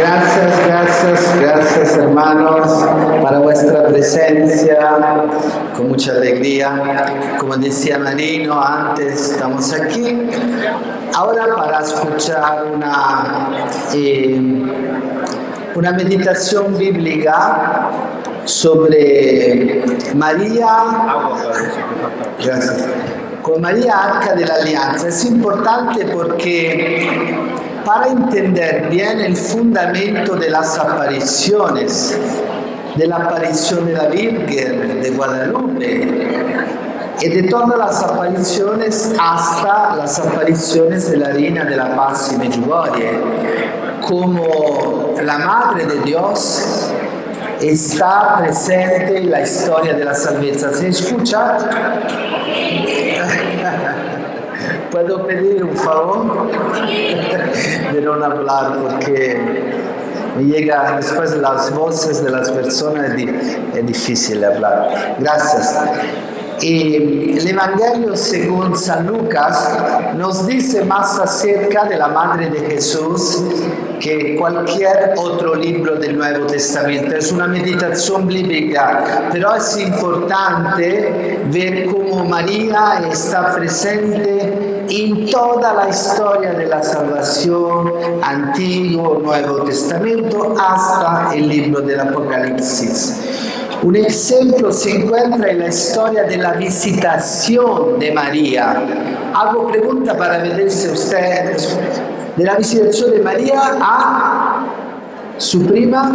Gracias hermanos para vuestra presencia, con mucha alegría. Como decía Marino antes, estamos aquí ahora para escuchar una meditación bíblica sobre María. Gracias. Con María, Arca de la Alianza. Es importante porque para entender bien el fundamento de las apariciones, de la aparición de la Virgen de Guadalupe y de todas las apariciones hasta las apariciones de la Reina de la Paz y Medjugorje, como la Madre de Dios está presente en la historia de la salvezza. ¿Se escucha? ¿Puedo pedir un favor? De no hablar porque me llega después las voces de las personas, es difícil hablar. Gracias. Y el Evangelio según San Lucas nos dice más acerca de la Madre de Jesús que cualquier otro libro del Nuevo Testamento. Es una meditación bíblica, pero es importante ver cómo María está presente en toda la historia de la salvación, Antiguo, Nuevo Testamento, hasta el libro del Apocalipsis. Un ejemplo se encuentra en la historia de la visitación de María. Hago pregunta para ver si ustedes, de la visitación de María a su prima.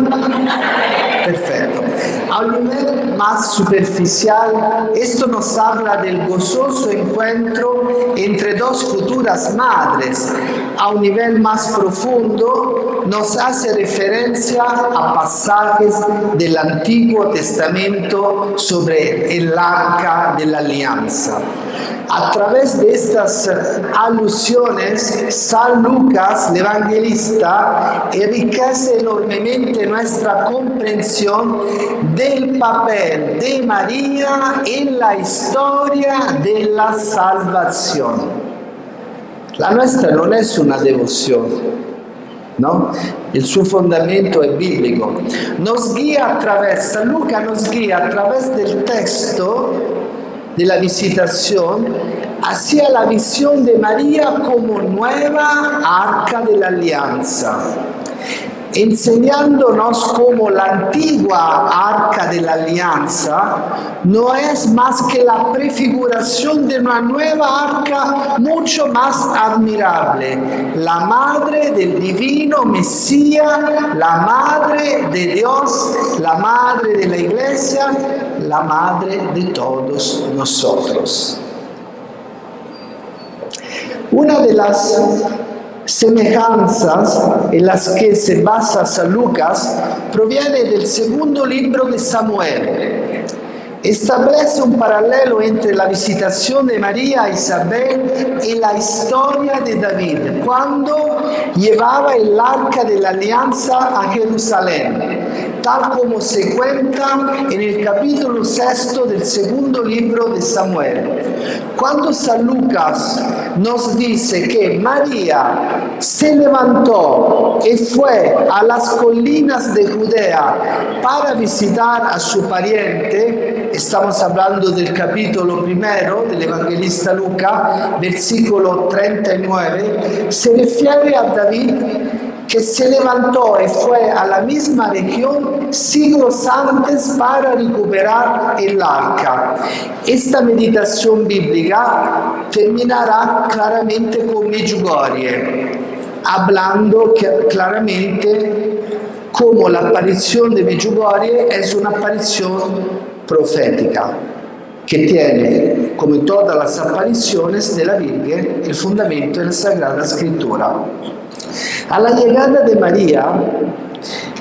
Perfecto. A un nivel más superficial, esto nos habla del gozoso encuentro entre dos futuras madres. A un nivel más profundo, nos hace referencia a pasajes del Antiguo Testamento sobre el Arca de la Alianza. A través de estas alusiones, San Lucas, el evangelista, enriquece enormemente nuestra comprensión del papel de María en la historia de la salvación. La nuestra no es una devoción, ¿no? El suo fondamento è biblico. San Luca nos guía a través del texto de la visitación hacia la visión de María como nueva arca de la alianza, enseñándonos cómo la antigua arca de la alianza no es más que la prefiguración de una nueva arca mucho más admirable, la madre del divino Mesías, la madre de Dios, la madre de la iglesia, la madre de todos nosotros. Una de las semejanzas en las que se basa San Lucas proviene del segundo libro de Samuel. Establece un paralelo entre la visitación de María a Isabel y la historia de David, cuando llevaba el arca de la alianza a Jerusalén, tal como se cuenta en el capítulo 6 del segundo libro de Samuel. Cuando San Lucas nos dice que María se levantó y fue a las colinas de Judea para visitar a su pariente, estamos hablando del capítulo 1 del evangelista Luca, versículo 39, se refiere a David que se levantó y fue a la misma región siglos antes para recuperar el arca. Esta meditación bíblica terminará claramente con Medjugorje, hablando claramente cómo la aparición de Medjugorje es una aparición profética que tiene, como todas las apariciones de la Virgen, el fundamento en la Sagrada Escritura. A la llegada de María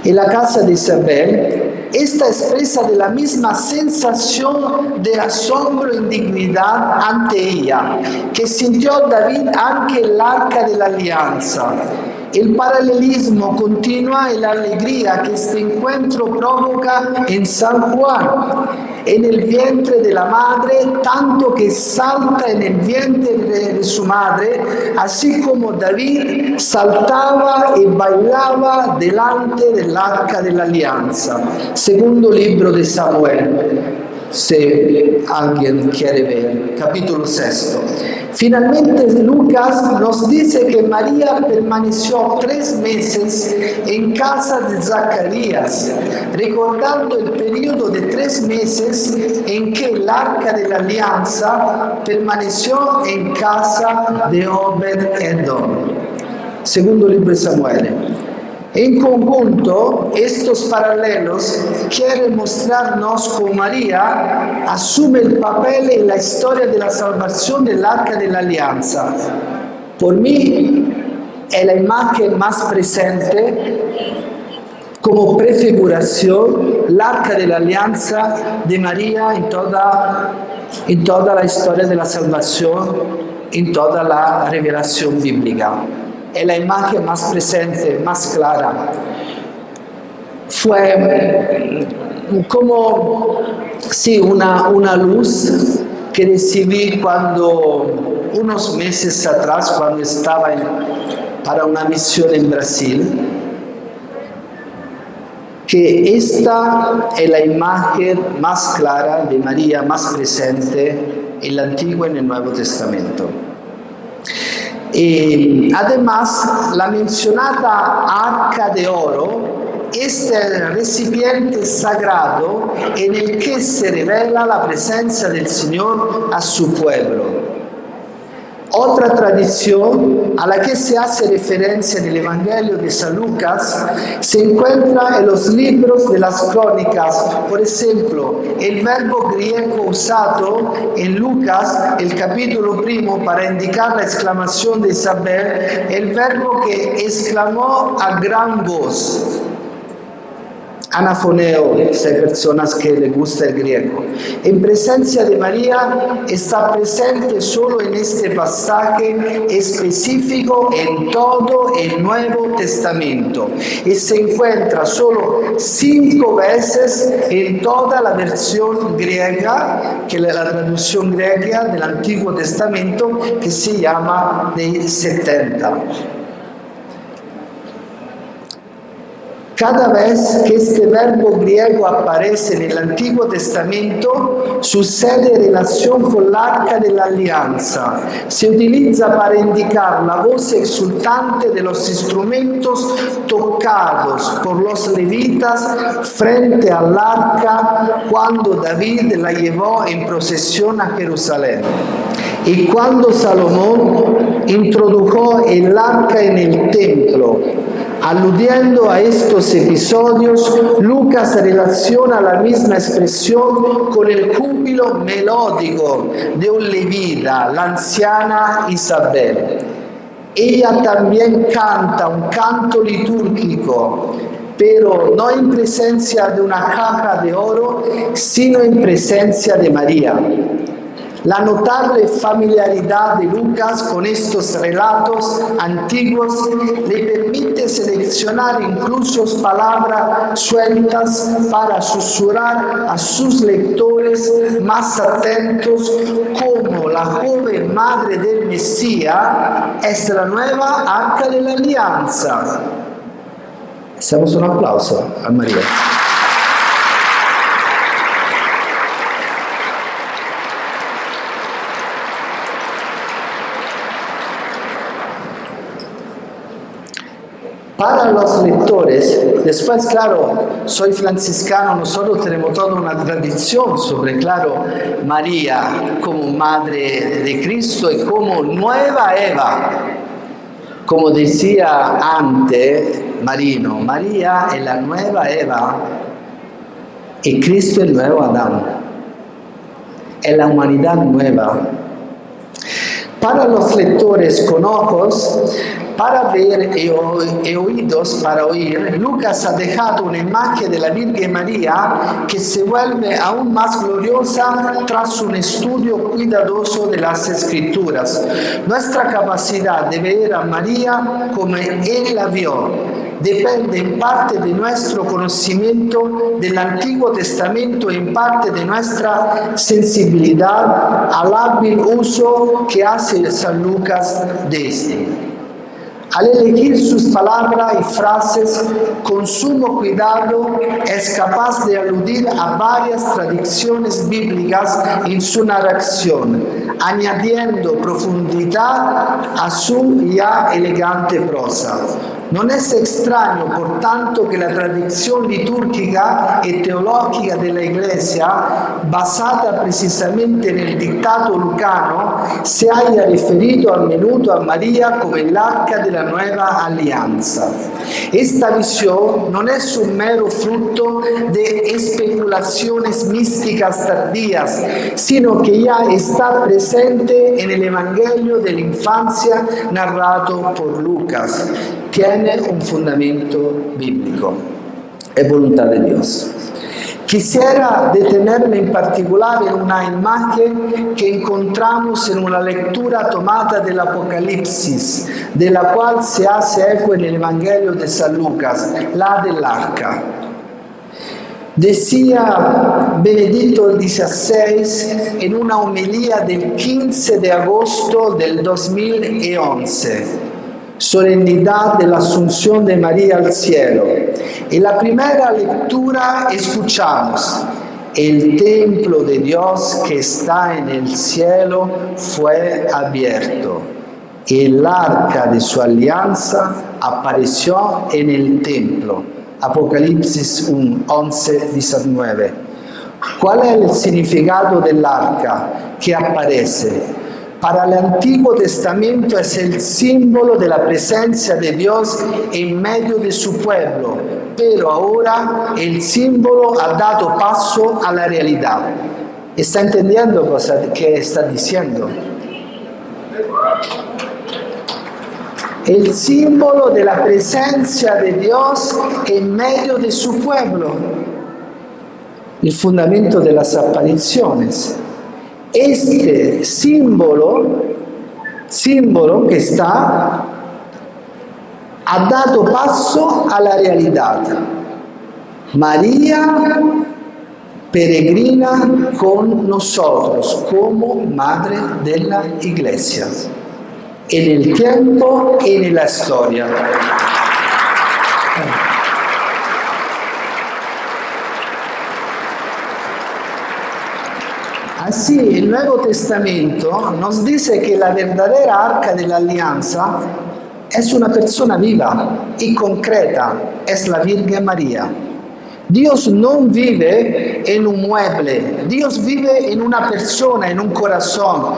en la casa de Isabel, esta expresa de la misma sensación de asombro e indignidad ante ella, que sintió David anche el arca de la alianza. El paralelismo continúa en la alegría que este encuentro provoca en San Juan, en el vientre de la madre, tanto que salta en el vientre de su madre, así como David saltaba y bailaba delante del arca de la alianza. Segundo libro de Samuel, si alguien quiere ver, capítulo 6. Finalmente Lucas nos dice que María permaneció 3 meses en casa de Zacarías, recordando el periodo de 3 meses en que el arca de la alianza permaneció en casa de Obed-Edom. Segundo libro de Samuel. En conjunto, estos paralelos quieren mostrarnos cómo María asume el papel en la historia de la salvación del Arca de la Alianza. Por mí, es la imagen más presente como prefiguración, el Arca de la Alianza de María en toda la historia de la salvación, en toda la revelación bíblica. Es la imagen más presente, más clara. Fue como una luz que recibí cuando, unos meses atrás, cuando estaba para una misión en Brasil, que esta es la imagen más clara de María, más presente en el Antiguo y en el Nuevo Testamento. Y además, la mencionada arca de oro es el recipiente sagrado en el que se revela la presencia del Señor a su pueblo. Otra tradición a la que se hace referencia en el Evangelio de San Lucas se encuentra en los libros de las crónicas. Por ejemplo, el verbo griego usado en Lucas, el capítulo 1, para indicar la exclamación de Isabel, el verbo que exclamó a gran voz. Anafoneo, si hay personas que les gusta el griego. En presencia de María está presente solo en este pasaje específico en todo el Nuevo Testamento y se encuentra solo 5 veces en toda la versión griega, que es la traducción griega del Antiguo Testamento, que se llama de 70. Cada vez que este verbo griego aparece en el Antiguo Testamento, sucede en relación con el Arca de la Alianza. Se utiliza para indicar la voz exultante de los instrumentos tocados por los levitas frente al arca cuando David la llevó en procesión a Jerusalén. Y cuando Salomón introdujo el arca en el templo, aludiendo a estos episodios, Lucas relaciona la misma expresión con el júbilo melódico de un levita, la anciana Isabel. Ella también canta un canto litúrgico, pero no en presencia de una caja de oro, sino en presencia de María. La notable familiaridad de Lucas con estos relatos antiguos le permite seleccionar incluso palabras sueltas para susurrar a sus lectores más atentos como la joven madre del Mesías es la nueva arca de la alianza. Hacemos un aplauso a María. Para los lectores, después, claro, soy franciscano, nosotros tenemos toda una tradición sobre, claro, María como madre de Cristo y como nueva Eva. Como decía antes Marino, María es la nueva Eva y Cristo es el nuevo Adán. Es la humanidad nueva. Para los lectores con ojos para ver y oídos para oír, Lucas ha dejado una imagen de la Virgen María que se vuelve aún más gloriosa tras un estudio cuidadoso de las Escrituras. Nuestra capacidad de ver a María como Él la vio depende en parte de nuestro conocimiento del Antiguo Testamento y en parte de nuestra sensibilidad al hábil uso que hace San Lucas de este. Al elegir sus palabras y frases con sumo cuidado, es capaz de aludir a varias tradiciones bíblicas en su narración, añadiendo profundidad a su ya elegante prosa. Non è extraño, por tanto, que la tradición litúrgica y teológica de la Iglesia, basada precisamente en el dictato lucano, se haya referido a menudo a María como el arca de la nueva alianza. Esta visión no es un mero fruto de especulaciones místicas tardías, sino que ya está presente en el Evangelio de la infancia narrado por Lucas. Tiene un fundamento bíblico, es voluntad de Dios. Quisiera detenerme en particular en una imagen que encontramos en una lectura tomada del Apocalipsis, de la cual se hace eco en el Evangelio de San Lucas, la del arca. Decía Benedicto XVI en una homilía del 15 de agosto del 2011, solemnidad de la Asunción de María al cielo. En la primera lectura escuchamos: el templo de Dios que está en el cielo fue abierto. El arca de su alianza apareció en el templo. Apocalipsis 11, 19. ¿Cuál es el significado del arca que aparece? Para el Antiguo Testamento es el símbolo de la presencia de Dios en medio de su pueblo, pero ahora el símbolo ha dado paso a la realidad. ¿Está entendiendo cosa que está diciendo? El símbolo de la presencia de Dios en medio de su pueblo, el fundamento de las apariciones. Este símbolo que está ha dado paso a la realidad. María peregrina con nosotros como Madre de la Iglesia, en el tiempo y en la historia. Así, el Nuevo Testamento nos dice que la verdadera arca de la alianza es una persona viva y concreta, es la Virgen María. Dios no vive en un mueble, Dios vive en una persona, en un corazón.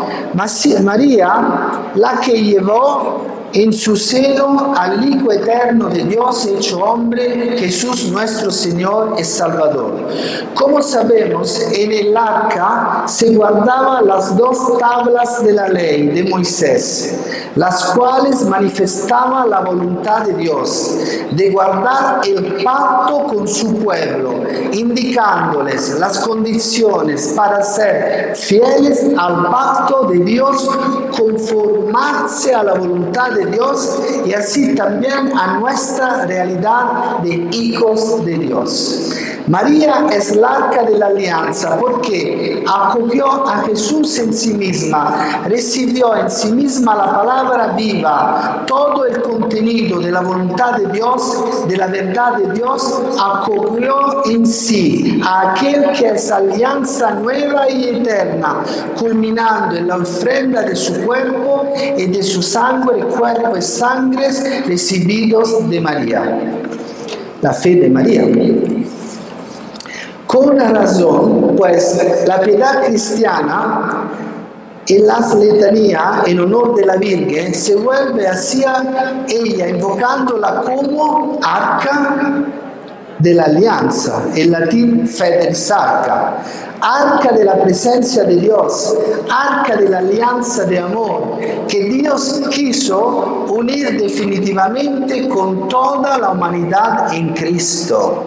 María, la que llevó en su seno al Hijo eterno de Dios hecho hombre, Jesús nuestro Señor y Salvador. Como sabemos, en el arca se guardaban las dos tablas de la ley de Moisés, las cuales manifestaban la voluntad de Dios de guardar el pacto con su pueblo, indicándoles las condiciones para ser fieles al pacto de Dios, conformarse a la voluntad de Dios y así también a nuestra realidad de hijos de Dios. María es la arca de la alianza porque acogió a Jesús en sí misma, recibió en sí misma la palabra viva, todo el contenido de la voluntad de Dios, de la verdad de Dios, acogió en sí a aquel que es alianza nueva y eterna, culminando en la ofrenda de su cuerpo y de su sangre, cuerpo y sangre recibidos de María. La fe de María. Con razón, pues la piedad cristiana en las letanías en honor de la Virgen se vuelve hacia ella invocándola como arca de la alianza, en latín Fidelis Arca, arca de la presencia de Dios, arca de la alianza de amor, que Dios quiso unir definitivamente con toda la humanidad en Cristo.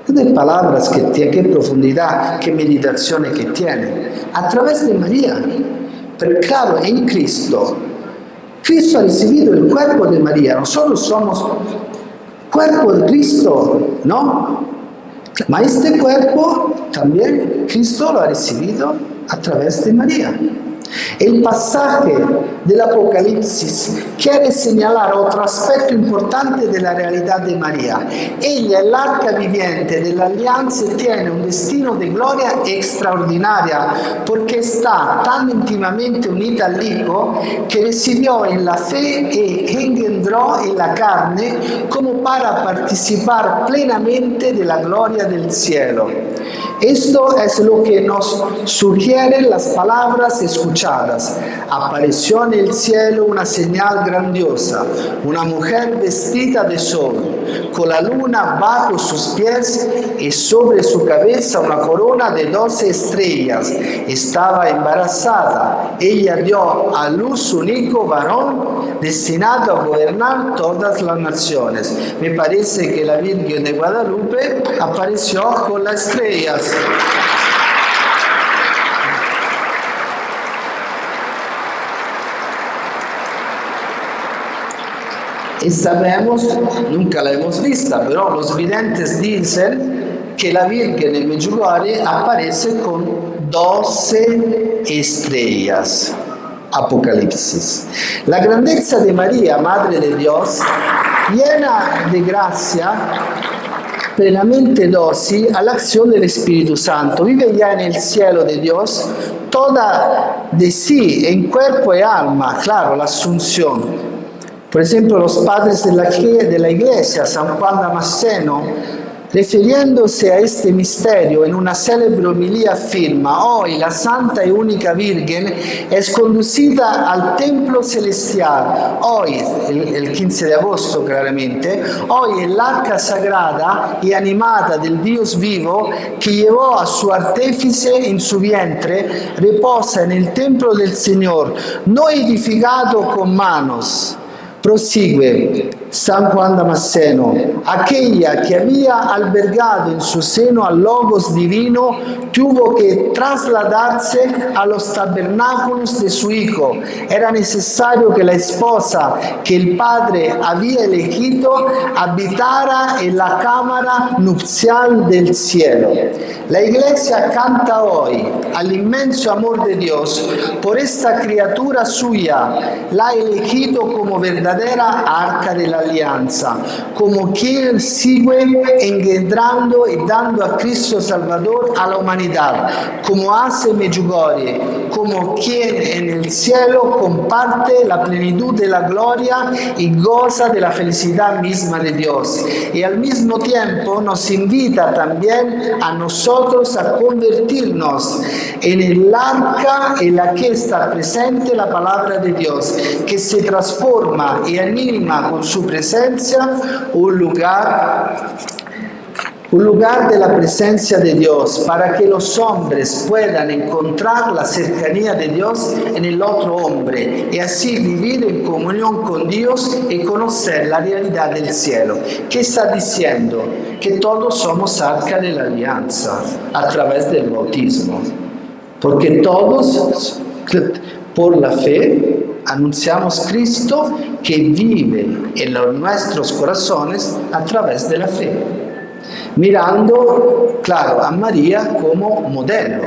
De palabras que tiene, qué profundidad, qué meditaciones que tiene, a través de María. Pero claro, en Cristo, Cristo ha recibido el cuerpo de María, nosotros somos cuerpo de Cristo, ¿no? Ma este cuerpo también Cristo lo ha recibido a través de María. El pasaje del Apocalipsis quiere señalar otro aspecto importante de la realidad de María. Ella, el arca viviente de la alianza, tiene un destino de gloria extraordinaria porque está tan íntimamente unita al Hijo que recibió en la fe e engendró en la carne como para participar plenamente de la gloria del cielo. Esto es lo que nos sugieren las palabras escuchadas. Apareció en el cielo una señal grandiosa, una mujer vestida de sol, con la luna bajo sus pies y sobre su cabeza una corona de 12 estrellas. Estaba embarazada. Ella dio a luz un hijo varón destinado a gobernar todas las naciones. Me parece que la Virgen de Guadalupe apareció con las estrellas. Y sabemos, nunca la hemos vista, pero los videntes dicen que la Virgen en Medjugorje aparece con 12 estrellas. Apocalipsis. La grandeza de María, Madre de Dios, llena de gracia, plenamente dócil a la acción del Espíritu Santo. Vive ya en el cielo de Dios, toda de sí, en cuerpo y alma, claro, la asunción. Por ejemplo, los padres de la Iglesia, San Juan Damasceno, refiriéndose a este misterio en una célebre homilía afirma: hoy la Santa y única Virgen es conducida al templo celestial, hoy, el 15 de agosto claramente, hoy el arca sagrada y animada del Dios vivo que llevó a su artífice en su vientre, reposa en el templo del Señor, no edificado con manos. Prosigue San Juan Damasceno: aquella que había albergado en su seno al Logos divino tuvo que trasladarse a los tabernáculos de su Hijo. Era necesario que la esposa que el Padre había elegido habitara en la cámara nupcial del cielo. La Iglesia canta hoy al inmenso amor de Dios por esta criatura suya. La ha elegido como verdadera arca de la alianza, como quien sigue engendrando y dando a Cristo Salvador a la humanidad, como hace Medjugorje, como quien en el cielo comparte la plenitud de la gloria y goza de la felicidad misma de Dios. Y al mismo tiempo nos invita también a nosotros a convertirnos en el arca en la que está presente la palabra de Dios, que se transforma y anima con su presencia un lugar de la presencia de Dios, para que los hombres puedan encontrar la cercanía de Dios en el otro hombre y así vivir en comunión con Dios y conocer la realidad del cielo. ¿Qué está diciendo? Que todos somos arca de la alianza a través del bautismo, porque todos por la fe anunciamos Cristo que vive en nuestros corazones a través de la fe, mirando, claro, a María como modelo.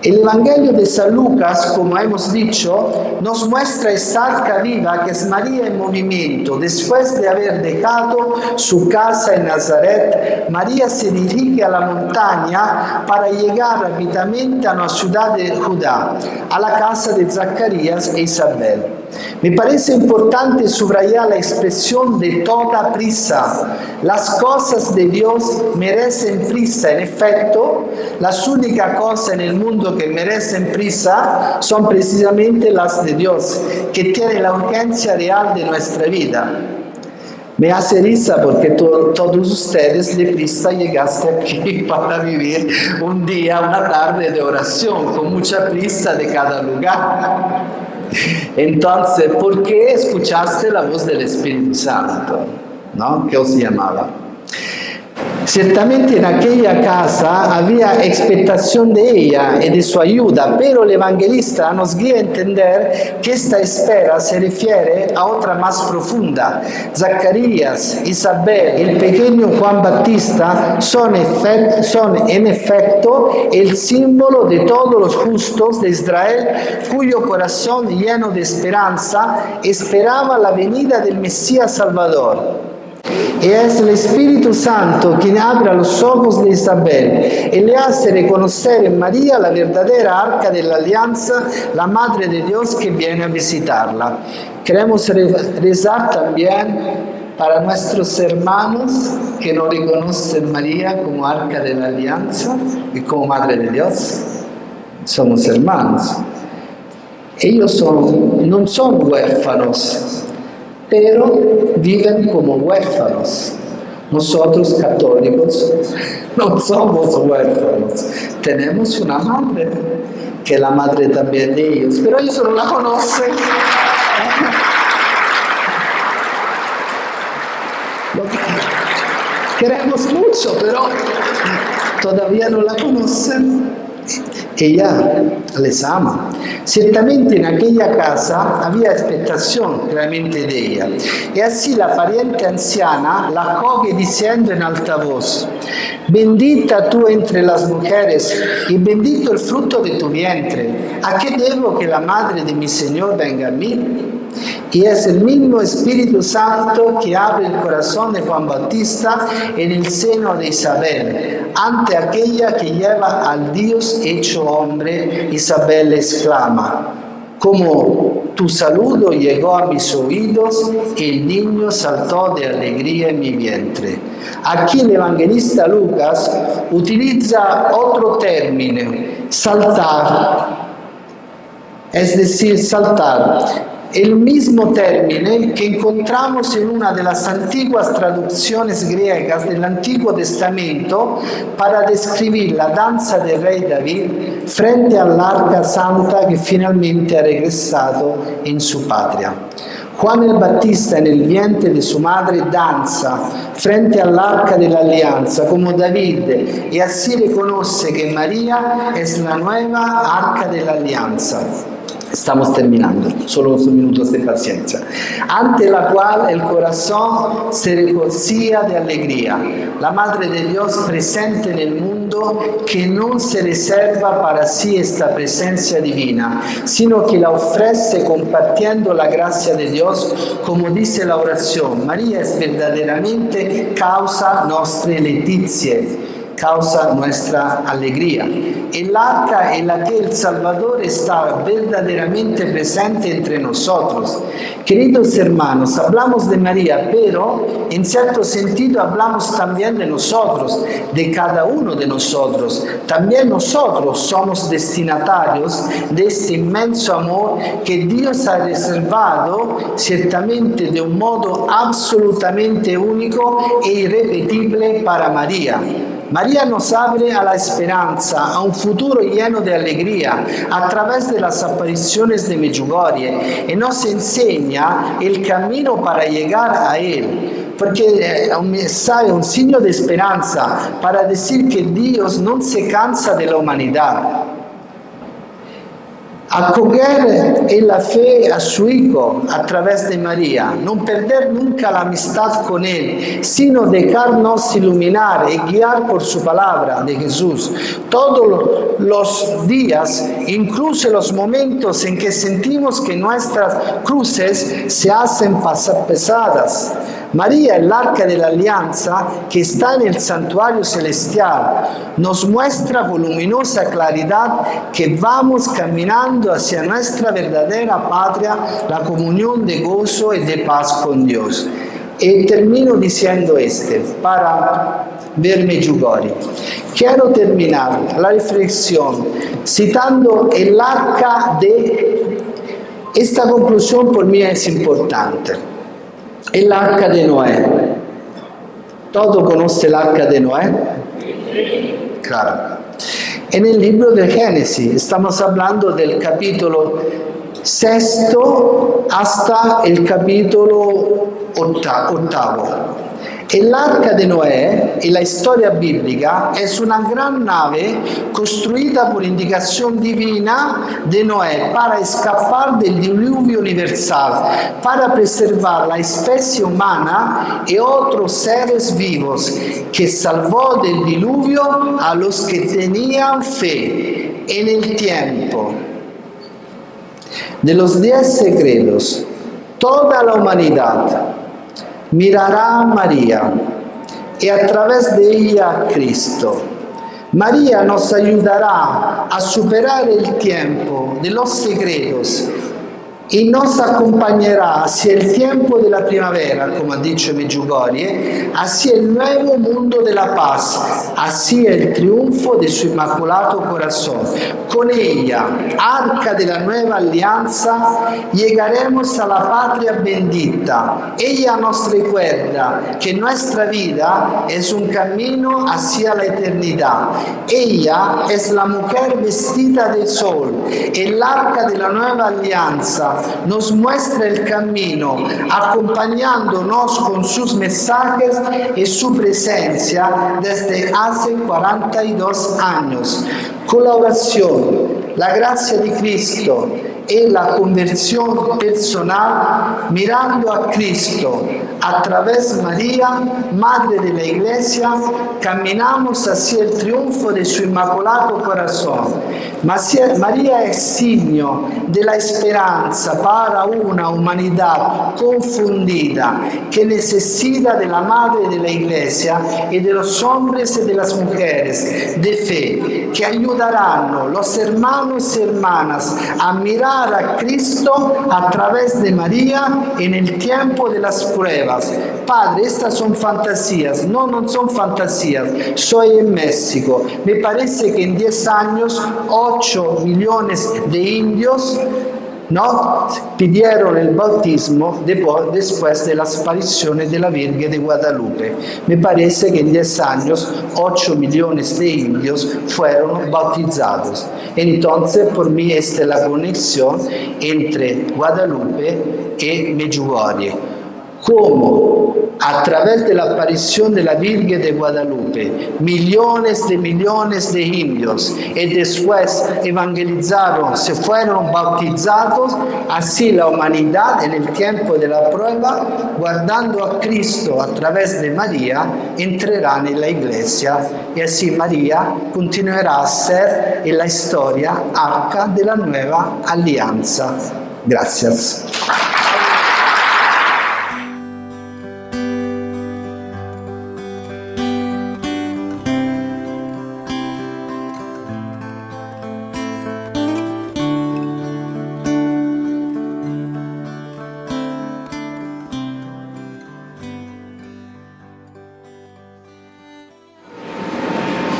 El Evangelio de San Lucas, como hemos dicho, nos muestra esta arca viva que es María en movimiento. Después de haber dejado su casa en Nazaret, María se dirige a la montaña para llegar rápidamente a una ciudad de Judá, a la casa de Zacarías e Isabel. Me parece importante subrayar la expresión de toda prisa. Las cosas de Dios merecen prisa. En efecto, las únicas cosas en el mundo que merecen prisa son precisamente las de Dios, que tienen la urgencia real de nuestra vida. Me hace risa porque todos ustedes deprisa llegaste aquí para vivir un día, una tarde de oración, con mucha prisa de cada lugar. Entonces, ¿por qué escuchaste la voz del Espíritu Santo? ¿No? Que os llamaba. Ciertamente en aquella casa había expectación de ella y de su ayuda, pero el evangelista nos guía a entender que esta espera se refiere a otra más profunda. Zacarías, Isabel, el pequeño Juan Bautista son en efecto el símbolo de todos los justos de Israel, cuyo corazón lleno de esperanza esperaba la venida del Mesías Salvador. Y es el Espíritu Santo quien abre los ojos de Isabel y le hace reconocer en María la verdadera arca de la alianza, la Madre de Dios que viene a visitarla. Queremos rezar también para nuestros hermanos que no reconocen a María como arca de la alianza y como Madre de Dios. Somos hermanos. Ellos no son huérfanos, pero viven como huérfanos. Nosotros católicos no somos huérfanos, tenemos una madre, que es la madre también de ellos, pero ellos no la conocen. Queremos mucho, pero todavía no la conocen. Ella les ama. Ciertamente en aquella casa había expectación claramente de ella. Y así la pariente anciana la acoge diciendo en alta voz: bendita tú entre las mujeres y bendito el fruto de tu vientre. ¿A qué debo que la madre de mi Señor venga a mí? Y es el mismo Espíritu Santo que abre el corazón de Juan Bautista en el seno de Isabel. Ante aquella que lleva al Dios hecho hombre, Isabel exclama: como tu saludo llegó a mis oídos, el niño saltó de alegría en mi vientre. Aquí el evangelista Lucas utiliza otro término, saltar, es decir, saltar. El mismo término que encontramos en una de las antiguas traducciones griegas del Antiguo Testamento para describir la danza del rey David frente al arca santa que finalmente ha regresado en su patria. Juan el Bautista en el vientre de su madre danza frente al arca de la alianza como David y así reconoce que María es la nueva arca de la alianza. Estamos terminando, solo unos minutos de paciencia. Ante la cual el corazón se regocija de alegría. La Madre de Dios presente en el mundo que no se reserva para sí esta presencia divina, sino que la ofrece compartiendo la gracia de Dios, como dice la oración. María es verdaderamente causa nostre letizie, causa nuestra alegría. El arca en la que el Salvador está verdaderamente presente entre nosotros. Queridos hermanos, hablamos de María, pero en cierto sentido hablamos también de nosotros, de cada uno de nosotros. También nosotros somos destinatarios de este inmenso amor que Dios ha reservado ciertamente de un modo absolutamente único e irrepetible para María. María nos abre a la esperanza, a un futuro lleno de alegría a través de las apariciones de Medjugorje y nos enseña el camino para llegar a Él. Porque es un mensaje, un signo de esperanza para decir que Dios no se cansa de la humanidad. Acoger en la fe a su Hijo a través de María, no perder nunca la amistad con Él, sino dejarnos iluminar y guiar por su palabra de Jesús. Todos los días, incluso los momentos en que sentimos que nuestras cruces se hacen pesadas. María, el arca de la alianza que está en el santuario celestial, nos muestra con luminosa claridad que vamos caminando hacia nuestra verdadera patria, la comunión de gozo y de paz con Dios. Y termino diciendo para ver Medjugorje. Quiero terminar la reflexión citando el arca de... Esta conclusión por mí es importante. el arca de Noé. ¿Todo conoce el arca de Noé? Claro. En el libro de Génesis estamos hablando del capítulo 6 hasta el capítulo 8. El arca de Noé, en la historia bíblica, es una gran nave construida por indicación divina de Noé para escapar del diluvio universal, para preservar la especie humana y otros seres vivos, que salvó del diluvio a los que tenían fe en el tiempo. De los 10 secretos, toda la humanidad mirará a María y a través de ella a Cristo. María nos ayudará a superar el tiempo de los secretos y nos acompañará hacia el tiempo de la primavera, como ha dicho Medjugorje, hacia el nuevo mundo de la paz, hacia el triunfo de su inmaculado corazón. Con ella, arca de la nueva alianza, llegaremos a la patria bendita. Ella nos recuerda que nuestra vida es un camino hacia la eternidad. Ella es la mujer vestida de sol, el arca de la nueva alianza. Nos muestra el camino, acompañándonos con sus mensajes y su presencia desde hace 42 años. Con la oración, la gracia de Cristo y la conversión personal, mirando a Cristo a través de María, Madre de la Iglesia, caminamos hacia el triunfo de su inmaculado corazón. María es signo de la esperanza para una humanidad confundida que necesita de la Madre de la Iglesia y de los hombres y de las mujeres de fe que ayudarán los hermanos y hermanas a mirar a Cristo a través de María en el tiempo de las pruebas. Padre, estas son fantasías. No, no son fantasías. Soy en México. Me parece que en 10 años 8 millones de indios pidieron el bautismo después de las apariciones de la Virgen de Guadalupe. Me parece que en 10 años 8 millones de indios fueron bautizados. Entonces, por mí, esta es la conexión entre Guadalupe y Medjugorje. Como a través de la aparición de la Virgen de Guadalupe, millones de indios y después evangelizaron, se fueron bautizados, así la humanidad en el tiempo de la prueba, guardando a Cristo a través de María, entrará en la iglesia y así María continuará a ser en la historia arca de la nueva alianza. Gracias.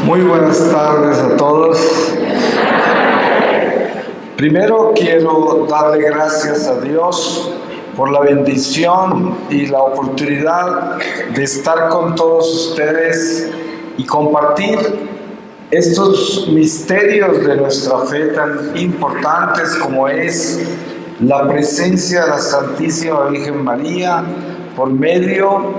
Muy buenas tardes a todos. Primero quiero darle gracias a Dios por la bendición y la oportunidad de estar con todos ustedes y compartir estos misterios de nuestra fe tan importantes como es la presencia de la Santísima Virgen María por medio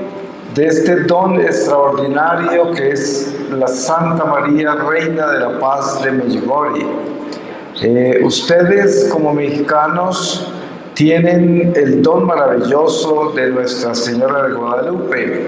de este don extraordinario que es la Santa María, Reina de la Paz de Medjugorje. Ustedes como mexicanos tienen el don maravilloso de Nuestra Señora de Guadalupe,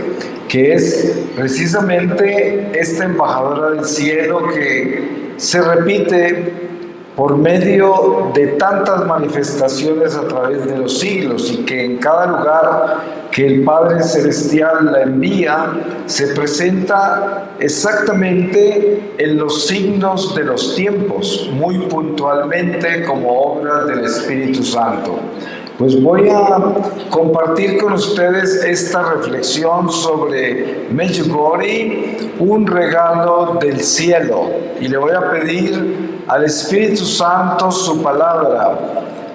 que es precisamente esta embajadora del cielo que se repite por medio de tantas manifestaciones a través de los siglos y que en cada lugar que el Padre Celestial la envía se presenta exactamente en los signos de los tiempos, muy puntualmente como obra del Espíritu Santo. Pues voy a compartir con ustedes esta reflexión sobre Medjugorje, un regalo del cielo, y le voy a pedir al Espíritu Santo su palabra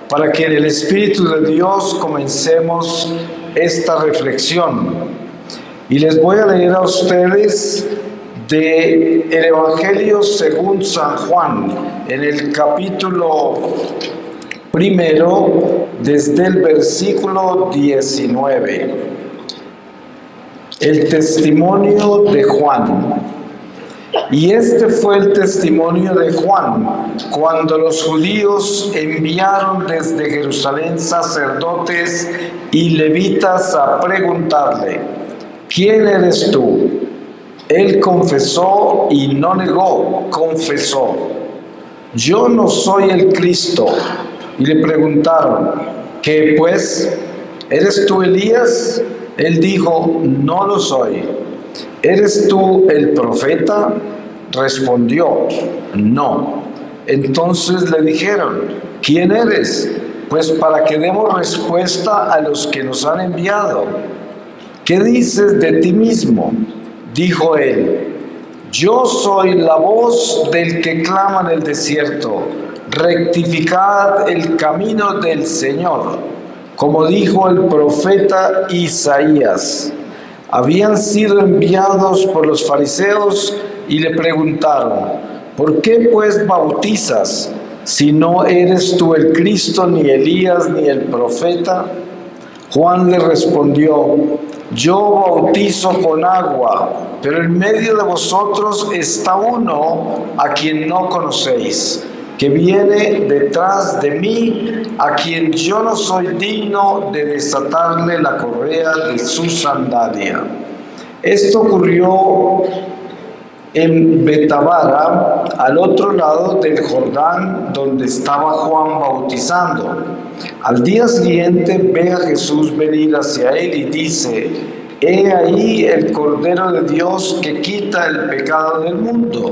para que en el Espíritu de Dios comencemos esta reflexión. Y les voy a leer a ustedes del Evangelio según San Juan, en el capítulo 1, desde el versículo 19. El testimonio de Juan. Y este fue el testimonio de Juan, cuando los judíos enviaron desde Jerusalén sacerdotes y levitas a preguntarle: ¿quién eres tú? Él confesó y no negó, confesó: yo no soy el Cristo. Y le preguntaron: ¿qué pues? ¿Eres tú Elías? Él dijo: no lo soy. ¿Eres tú el profeta? Respondió: no. Entonces le dijeron: ¿quién eres? Pues para que demos respuesta a los que nos han enviado. ¿Qué dices de ti mismo? Dijo él: yo soy la voz del que clama en el desierto, rectificad el camino del Señor. Como dijo el profeta Isaías. Habían sido enviados por los fariseos y le preguntaron: ¿por qué pues bautizas si no eres tú el Cristo, ni Elías, ni el profeta? Juan le respondió: yo bautizo con agua, pero en medio de vosotros está uno a quien no conocéis, que viene detrás de mí, a quien yo no soy digno de desatarle la correa de su sandalia. Esto ocurrió en Betabara, al otro lado del Jordán, donde estaba Juan bautizando. Al día siguiente ve a Jesús venir hacia él y dice: he ahí el Cordero de Dios que quita el pecado del mundo.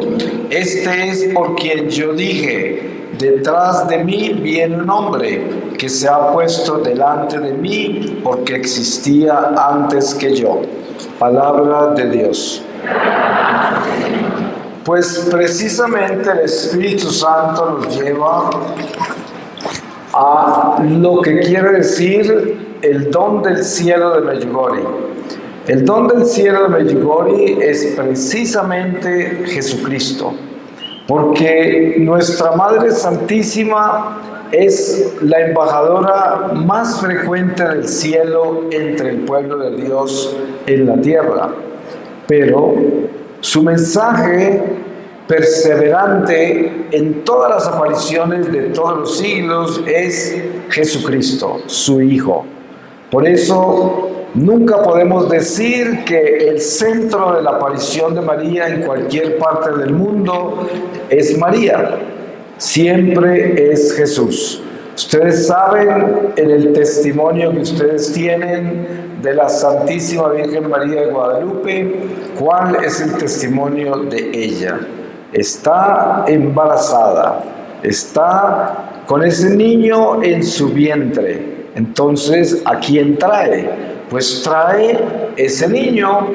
Este es por quien yo dije: detrás de mí viene un hombre que se ha puesto delante de mí porque existía antes que yo. Palabra de Dios. Pues precisamente el Espíritu Santo nos lleva a lo que quiere decir el don del cielo de Medjugorje. El don del cielo de Medjugorje es precisamente Jesucristo, porque nuestra Madre Santísima es la embajadora más frecuente del cielo entre el pueblo de Dios en la tierra. Pero su mensaje perseverante en todas las apariciones de todos los siglos es Jesucristo, su Hijo. Por eso nunca podemos decir que el centro de la aparición de María en cualquier parte del mundo es María. Siempre es Jesús. Ustedes saben, en el testimonio que ustedes tienen de la Santísima Virgen María de Guadalupe, cuál es el testimonio de ella. Está embarazada, está con ese niño en su vientre. Entonces, ¿a quién trae? Pues trae ese niño,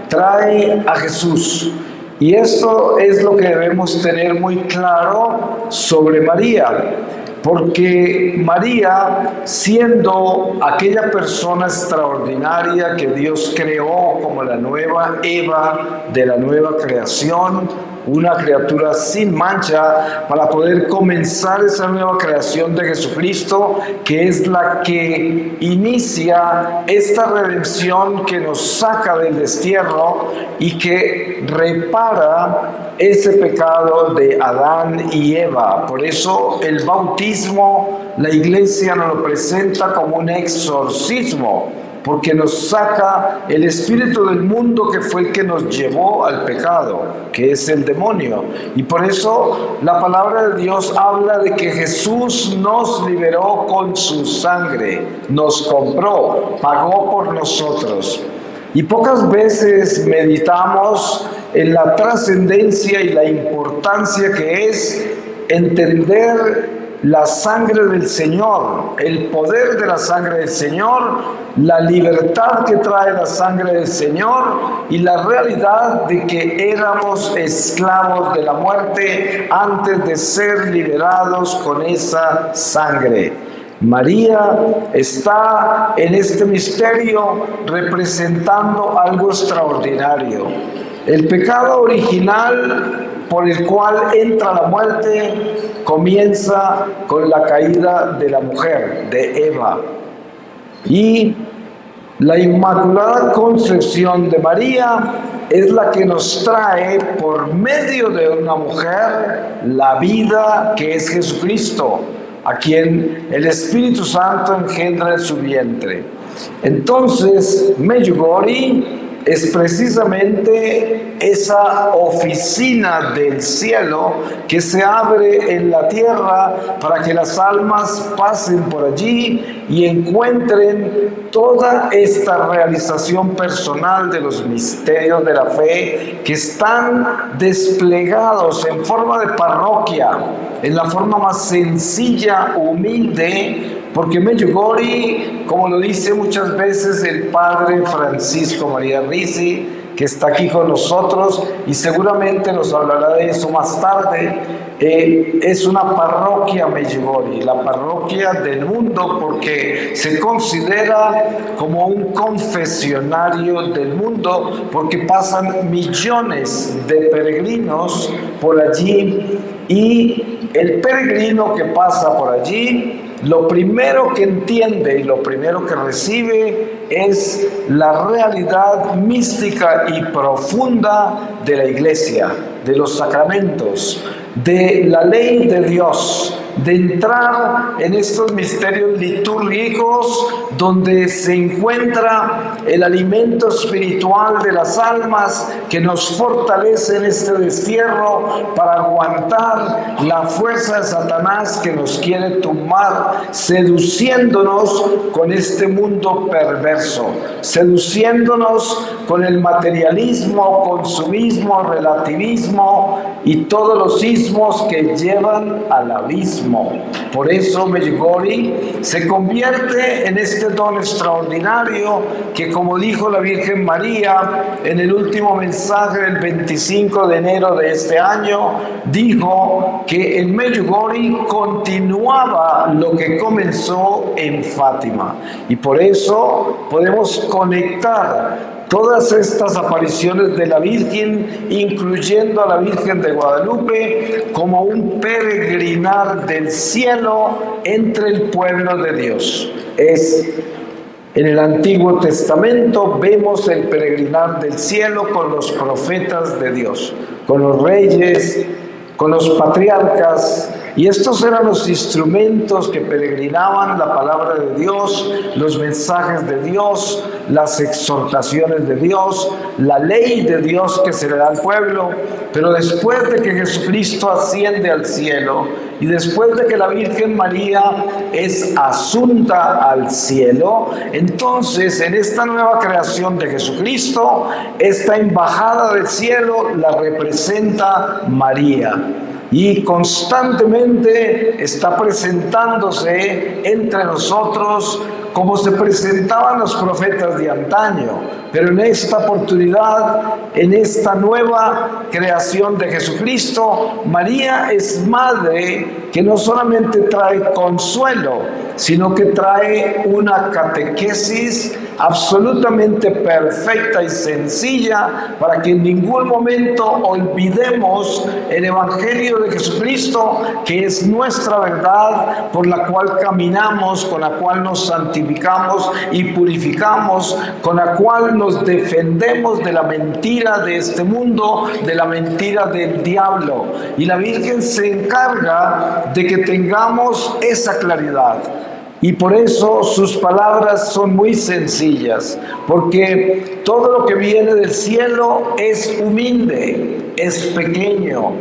trae a Jesús. Y esto es lo que debemos tener muy claro sobre María, porque María, siendo aquella persona extraordinaria que Dios creó como la nueva Eva de la nueva creación, una criatura sin mancha, para poder comenzar esa nueva creación de Jesucristo, que es la que inicia esta redención que nos saca del destierro y que repara ese pecado de Adán y Eva. Por eso el bautismo, la Iglesia nos lo presenta como un exorcismo, porque nos saca el espíritu del mundo que fue el que nos llevó al pecado, que es el demonio. Y por eso la palabra de Dios habla de que Jesús nos liberó con su sangre, nos compró, pagó por nosotros. Y pocas veces meditamos en la trascendencia y la importancia que es entender la sangre del Señor, el poder de la sangre del Señor, la libertad que trae la sangre del Señor y la realidad de que éramos esclavos de la muerte antes de ser liberados con esa sangre. María está en este misterio representando algo extraordinario. El pecado original por el cual entra la muerte comienza con la caída de la mujer, de Eva. Y la Inmaculada Concepción de María es la que nos trae por medio de una mujer la vida que es Jesucristo, a quien el Espíritu Santo engendra en su vientre. Entonces, Medjugorje es precisamente esa oficina del cielo que se abre en la tierra para que las almas pasen por allí y encuentren toda esta realización personal de los misterios de la fe que están desplegados en forma de parroquia, en la forma más sencilla, humilde, porque Medjugorje, como lo dice muchas veces el padre Francisco María Risi, que está aquí con nosotros y seguramente nos hablará de eso más tarde, es una parroquia Medjugorje, la parroquia del mundo, porque se considera como un confesionario del mundo, porque pasan millones de peregrinos por allí y el peregrino que pasa por allí, lo primero que entiende y lo primero que recibe es la realidad mística y profunda de la Iglesia, de los sacramentos, de la ley de Dios, de entrar en estos misterios litúrgicos donde se encuentra el alimento espiritual de las almas que nos fortalece en este destierro para aguantar la fuerza de Satanás que nos quiere tumbar, seduciéndonos con este mundo perverso, seduciéndonos con el materialismo, consumismo, relativismo y todos los ismos que llevan al abismo. Por eso Medjugorje se convierte en este don extraordinario que, como dijo la Virgen María en el último mensaje del 25 de enero de este año, dijo que en Medjugorje continuaba lo que comenzó en Fátima. Y por eso podemos conectar todas estas apariciones de la Virgen, incluyendo a la Virgen de Guadalupe, como un peregrinar del cielo entre el pueblo de Dios. En el Antiguo Testamento vemos el peregrinar del cielo con los profetas de Dios, con los reyes, con los patriarcas, y estos eran los instrumentos que peregrinaban la palabra de Dios, los mensajes de Dios, las exhortaciones de Dios, la ley de Dios que se le da al pueblo. Pero después de que Jesucristo asciende al cielo y después de que la Virgen María es asunta al cielo, entonces en esta nueva creación de Jesucristo, esta embajada del cielo la representa María. Y constantemente está presentándose entre nosotros como se presentaban los profetas de antaño. Pero en esta oportunidad, en esta nueva creación de Jesucristo, María es madre que no solamente trae consuelo, sino que trae una catequesis absolutamente perfecta y sencilla para que en ningún momento olvidemos el Evangelio de Jesucristo, que es nuestra verdad por la cual caminamos, con la cual nos santificamos y purificamos, con la cual nos defendemos de la mentira de este mundo, de la mentira del diablo. Y la Virgen se encarga de que tengamos esa claridad. Y por eso sus palabras son muy sencillas, porque todo lo que viene del cielo es humilde, es pequeño,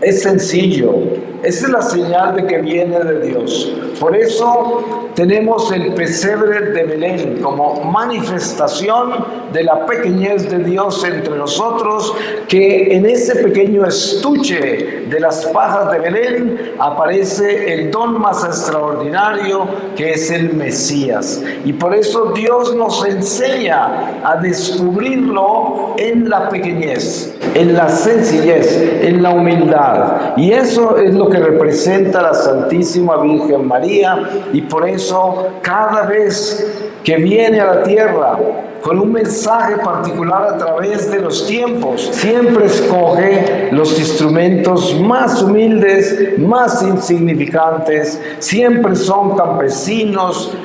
es sencillo. Esa es la señal de que viene de Dios. Por eso tenemos el pesebre de Belén como manifestación de la pequeñez de Dios entre nosotros, que en ese pequeño estuche de las pajas de Belén aparece el don más extraordinario, que es el Mesías. Y por eso Dios nos enseña a descubrirlo en la pequeñez, en la sencillez, en la humildad. Y eso es lo símbolo que representa a la Santísima Virgen María, y por eso cada vez que viene a la tierra con un mensaje particular a través de los tiempos, siempre escoge los instrumentos más humildes, más insignificantes, siempre son campesinos,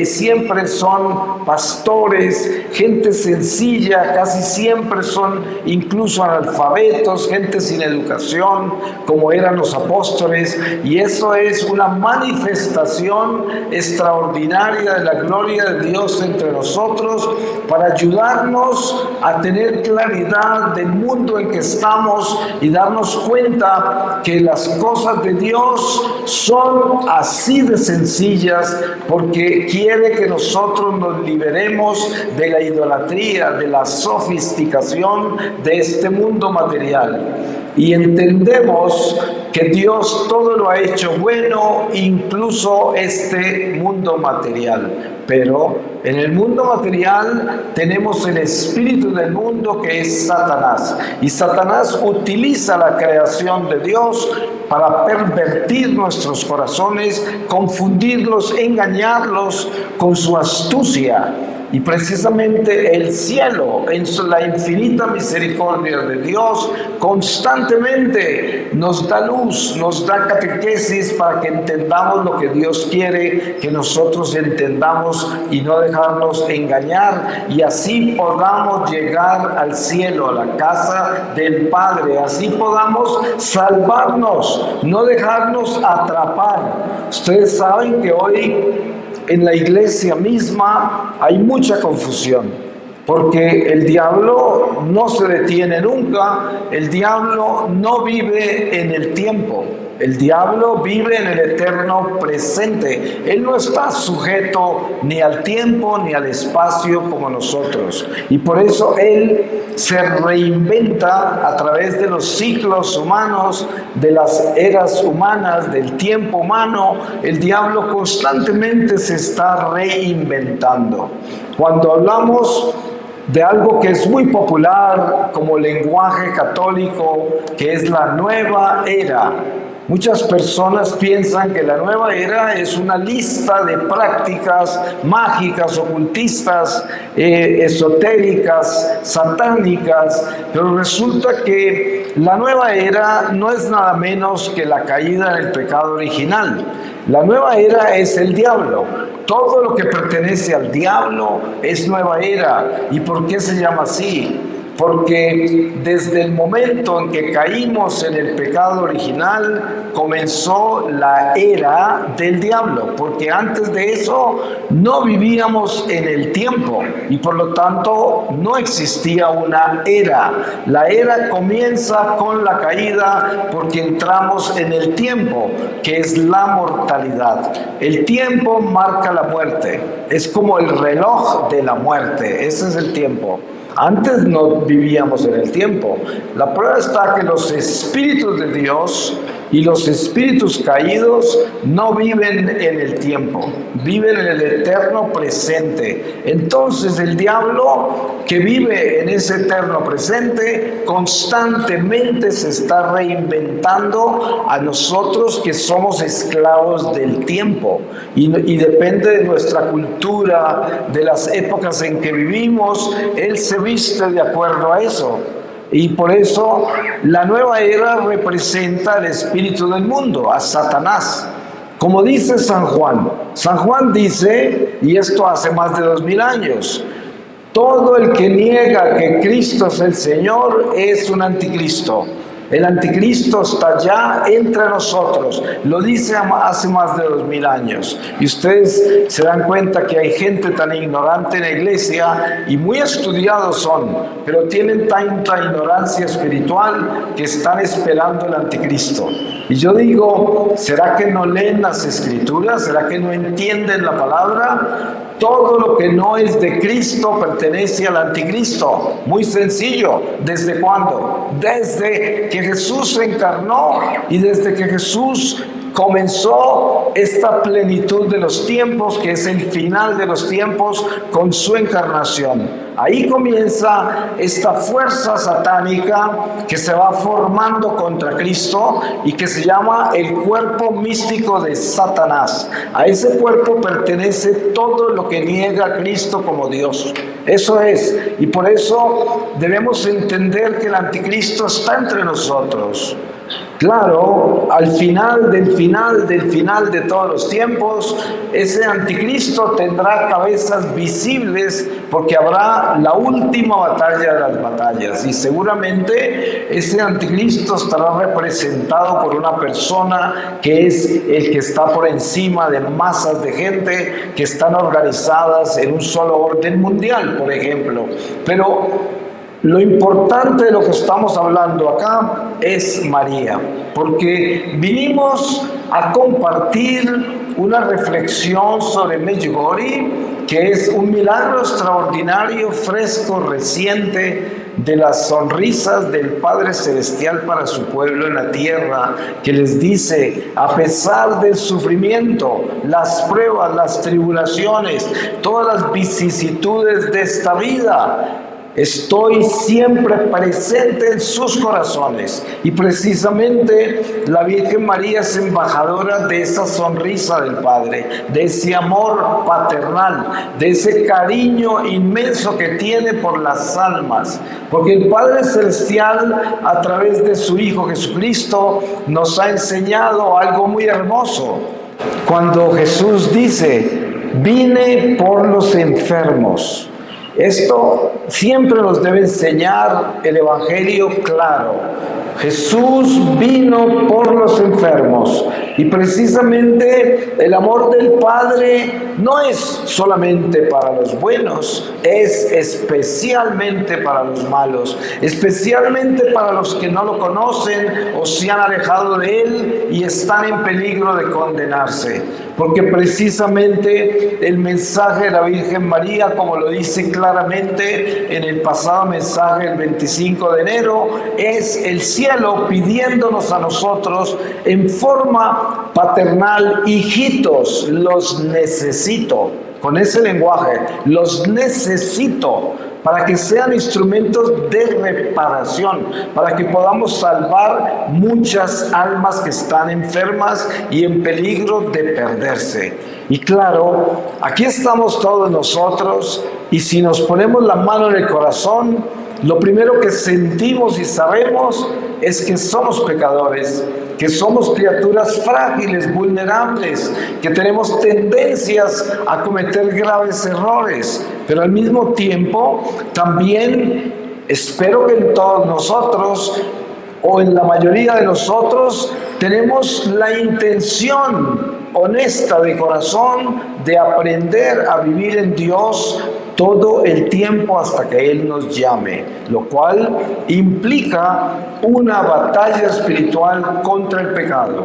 siempre son pastores, gente sencilla, casi siempre son incluso analfabetos, gente sin educación, como eran los apóstoles, y eso es una manifestación extraordinaria de la gloria de Dios entre nosotros, para ayudarnos a tener claridad del mundo en que estamos y darnos cuenta que las cosas de Dios son así de sencillas, porque quiere que nosotros nos liberemos de la idolatría, de la sofisticación de este mundo material. Y entendemos que Dios todo lo ha hecho bueno, incluso este mundo material. Pero en el mundo material tenemos el espíritu del mundo, que es Satanás. Y Satanás utiliza la creación de Dios para pervertir nuestros corazones, confundirlos, engañarlos con su astucia. Y precisamente el cielo, en la infinita misericordia de Dios, constantemente nos da luz, nos da catequesis para que entendamos lo que Dios quiere que nosotros entendamos y no dejarnos engañar, y así podamos llegar al cielo, a la casa del Padre, así podamos salvarnos, no dejarnos atrapar. Ustedes saben que hoy en la iglesia misma hay mucha confusión, porque el diablo no se detiene nunca, el diablo no vive en el tiempo, el diablo vive en el eterno presente. Él no está sujeto ni al tiempo ni al espacio como nosotros, y por eso él se reinventa a través de los ciclos humanos, de las eras humanas, del tiempo humano. El diablo constantemente se está reinventando. Cuando hablamos de algo que es muy popular como lenguaje católico, que es la nueva era, muchas personas piensan que la nueva era es una lista de prácticas mágicas, ocultistas, esotéricas, satánicas, pero resulta que la nueva era no es nada menos que la caída del pecado original. La nueva era es el diablo. Todo lo que pertenece al diablo es nueva era. ¿Y por qué se llama así? Porque desde el momento en que caímos en el pecado original, comenzó la era del diablo, porque antes de eso no vivíamos en el tiempo y por lo tanto no existía una era. La era comienza con la caída, porque entramos en el tiempo, que es la mortalidad. El tiempo marca la muerte, es como el reloj de la muerte, ese es el tiempo. Antes no vivíamos en el tiempo. La prueba está que los espíritus de Dios y los espíritus caídos no viven en el tiempo, viven en el eterno presente. Entonces el diablo, que vive en ese eterno presente, constantemente se está reinventando a nosotros que somos esclavos del tiempo, y depende de nuestra cultura, de las épocas en que vivimos. Él se viste de acuerdo a eso. Y por eso la nueva era representa al espíritu del mundo, a Satanás. Como dice San Juan dice, y esto hace más de 2000 años, todo el que niega que Cristo es el Señor es un anticristo. El anticristo está ya entre nosotros, lo dice hace más de 2000 años. Y ustedes se dan cuenta que hay gente tan ignorante en la iglesia, y muy estudiados son, pero tienen tanta ignorancia espiritual que están esperando el anticristo. Y yo digo, ¿será que no leen las escrituras? ¿Será que no entienden la palabra? Todo lo que no es de Cristo pertenece al anticristo. Muy sencillo. ¿Desde cuándo? Desde que Jesús se encarnó y desde que Jesús comenzó esta plenitud de los tiempos, que es el final de los tiempos, con su encarnación. Ahí comienza esta fuerza satánica que se va formando contra Cristo y que se llama el cuerpo místico de Satanás. A ese cuerpo pertenece todo lo que niega a Cristo como Dios. Eso es, y por eso debemos entender que el anticristo está entre nosotros. Claro, al final de todos los tiempos, ese anticristo tendrá cabezas visibles porque habrá la última batalla de las batallas y seguramente ese anticristo estará representado por una persona que es el que está por encima de masas de gente que están organizadas en un solo orden mundial, por ejemplo. Pero lo importante de lo que estamos hablando acá es María, porque vinimos a compartir una reflexión sobre Medjugorje, que es un milagro extraordinario, fresco, reciente, de las sonrisas del Padre Celestial para su pueblo en la tierra, que les dice: a pesar del sufrimiento, las pruebas, las tribulaciones, todas las vicisitudes de esta vida, estoy siempre presente en sus corazones. Y precisamente la Virgen María es embajadora de esa sonrisa del Padre, de ese amor paternal, de ese cariño inmenso que tiene por las almas. Porque el Padre Celestial, a través de su Hijo Jesucristo, nos ha enseñado algo muy hermoso. Cuando Jesús dice: vine por los enfermos. Esto siempre nos debe enseñar el Evangelio claro. Jesús vino por los enfermos y precisamente el amor del Padre no es solamente para los buenos, es especialmente para los malos, especialmente para los que no lo conocen o se han alejado de Él y están en peligro de condenarse. Porque precisamente el mensaje de la Virgen María, como lo dice claramente en el pasado mensaje del 25 de enero, es el cielo pidiéndonos a nosotros en forma paternal: hijitos, los necesito. Con ese lenguaje, los necesito, para que sean instrumentos de reparación, para que podamos salvar muchas almas que están enfermas y en peligro de perderse. Y claro, aquí estamos todos nosotros, y si nos ponemos la mano en el corazón, lo primero que sentimos y sabemos es que somos pecadores, que somos criaturas frágiles, vulnerables, que tenemos tendencias a cometer graves errores, pero al mismo tiempo también espero que en todos nosotros, o en la mayoría de nosotros, tenemos la intención honesta de corazón de aprender a vivir en Dios todo el tiempo hasta que Él nos llame, lo cual implica una batalla espiritual contra el pecado,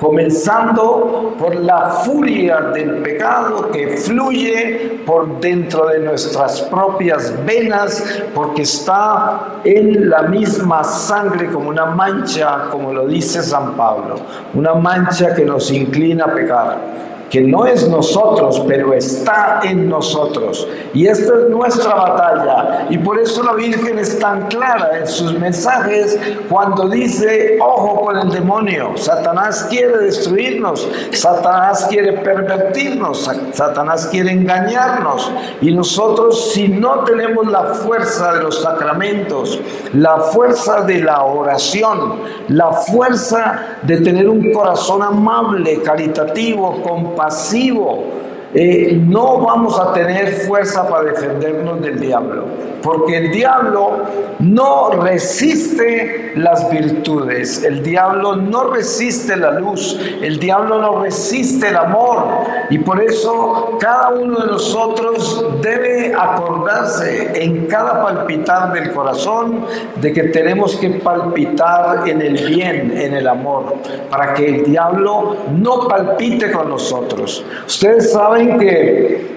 comenzando por la furia del pecado que fluye por dentro de nuestras propias venas, porque está en la misma sangre como una mancha, como lo dice San Pablo, una mancha que nos inclina a pecar, que no es nosotros, pero está en nosotros. Y esta es nuestra batalla. Y por eso la Virgen es tan clara en sus mensajes cuando dice: ojo con el demonio. Satanás quiere destruirnos. Satanás quiere pervertirnos. Satanás quiere engañarnos. Y nosotros, si no tenemos la fuerza de los sacramentos, la fuerza de la oración, la fuerza de tener un corazón amable, caritativo, compasivo, no vamos a tener fuerza para defendernos del diablo, porque el diablo no resiste las virtudes, el diablo no resiste la luz, el diablo no resiste el amor, y por eso cada uno de nosotros debe acordarse en cada palpitar del corazón de que tenemos que palpitar en el bien, en el amor, para que el diablo no palpite con nosotros. Ustedes saben que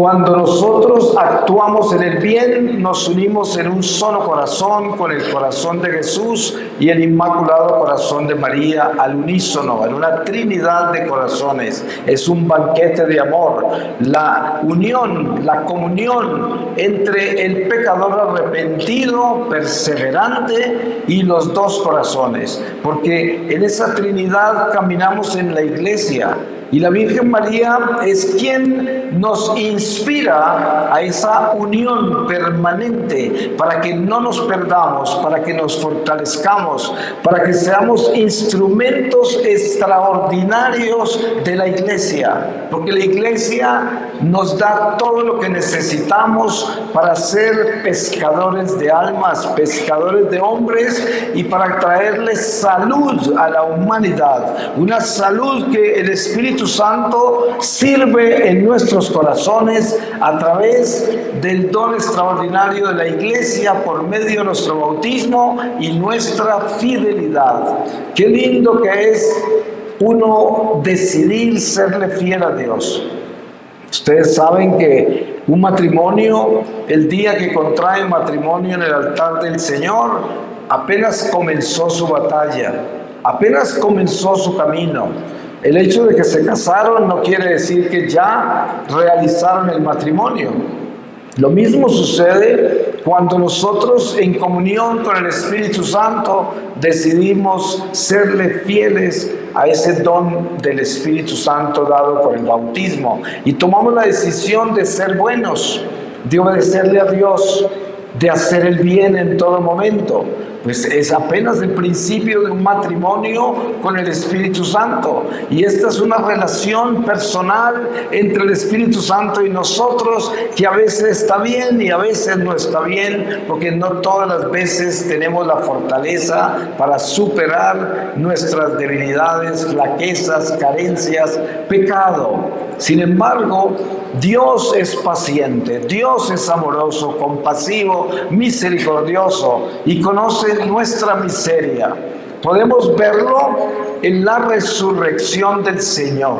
Cuando nosotros actuamos en el bien, nos unimos en un solo corazón con el corazón de Jesús y el Inmaculado Corazón de María al unísono, en una trinidad de corazones. Es un banquete de amor. La unión, la comunión entre el pecador arrepentido, perseverante y los dos corazones. Porque en esa trinidad caminamos en la iglesia. Y la Virgen María es quien nos inspira a esa unión permanente para que no nos perdamos, para que nos fortalezcamos, para que seamos instrumentos extraordinarios de la iglesia. Porque la iglesia nos da todo lo que necesitamos para ser pescadores de almas, pescadores de hombres y para traerles salud a la humanidad. Una salud que el Espíritu Santo sirve en nuestros corazones a través del don extraordinario de la iglesia por medio de nuestro bautismo y nuestra fidelidad. Qué lindo que es uno decidir serle fiel a Dios. Ustedes saben que un matrimonio, el día que contraen matrimonio en el altar del Señor, apenas comenzó su batalla, apenas comenzó su camino. El hecho de que se casaron no quiere decir que ya realizaron el matrimonio. Lo mismo sucede cuando nosotros en comunión con el Espíritu Santo decidimos serle fieles a ese don del Espíritu Santo dado por el bautismo y tomamos la decisión de ser buenos, de obedecerle a Dios, de hacer el bien en todo momento. Pues es apenas el principio de un matrimonio con el Espíritu Santo. Y esta es una relación personal entre el Espíritu Santo y nosotros que a veces está bien y a veces no está bien, porque no todas las veces tenemos la fortaleza para superar nuestras debilidades, flaquezas, carencias, pecado. Sin embargo, Dios es paciente, Dios es amoroso, compasivo, misericordioso y conoce nuestra miseria. Podemos verlo en la resurrección del Señor.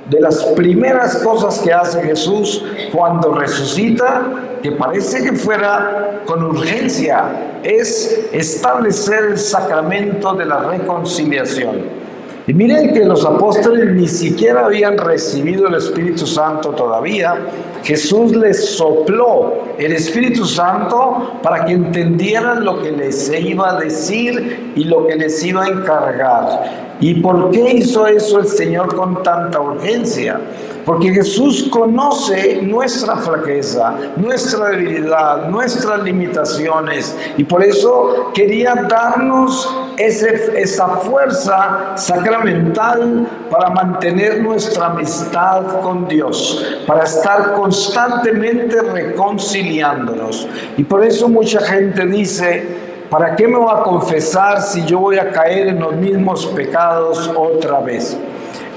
De las primeras cosas que hace Jesús cuando resucita, que parece que fuera con urgencia, es establecer el sacramento de la reconciliación. Y miren que los apóstoles ni siquiera habían recibido el Espíritu Santo todavía. Jesús les sopló el Espíritu Santo para que entendieran lo que les iba a decir y lo que les iba a encargar. ¿Y por qué hizo eso el Señor con tanta urgencia? Porque Jesús conoce nuestra flaqueza, nuestra debilidad, nuestras limitaciones y por eso quería darnos esa fuerza sacramental para mantener nuestra amistad con Dios, para estar constantemente reconciliándonos. Y por eso mucha gente dice: ¿para qué me voy a confesar si yo voy a caer en los mismos pecados otra vez?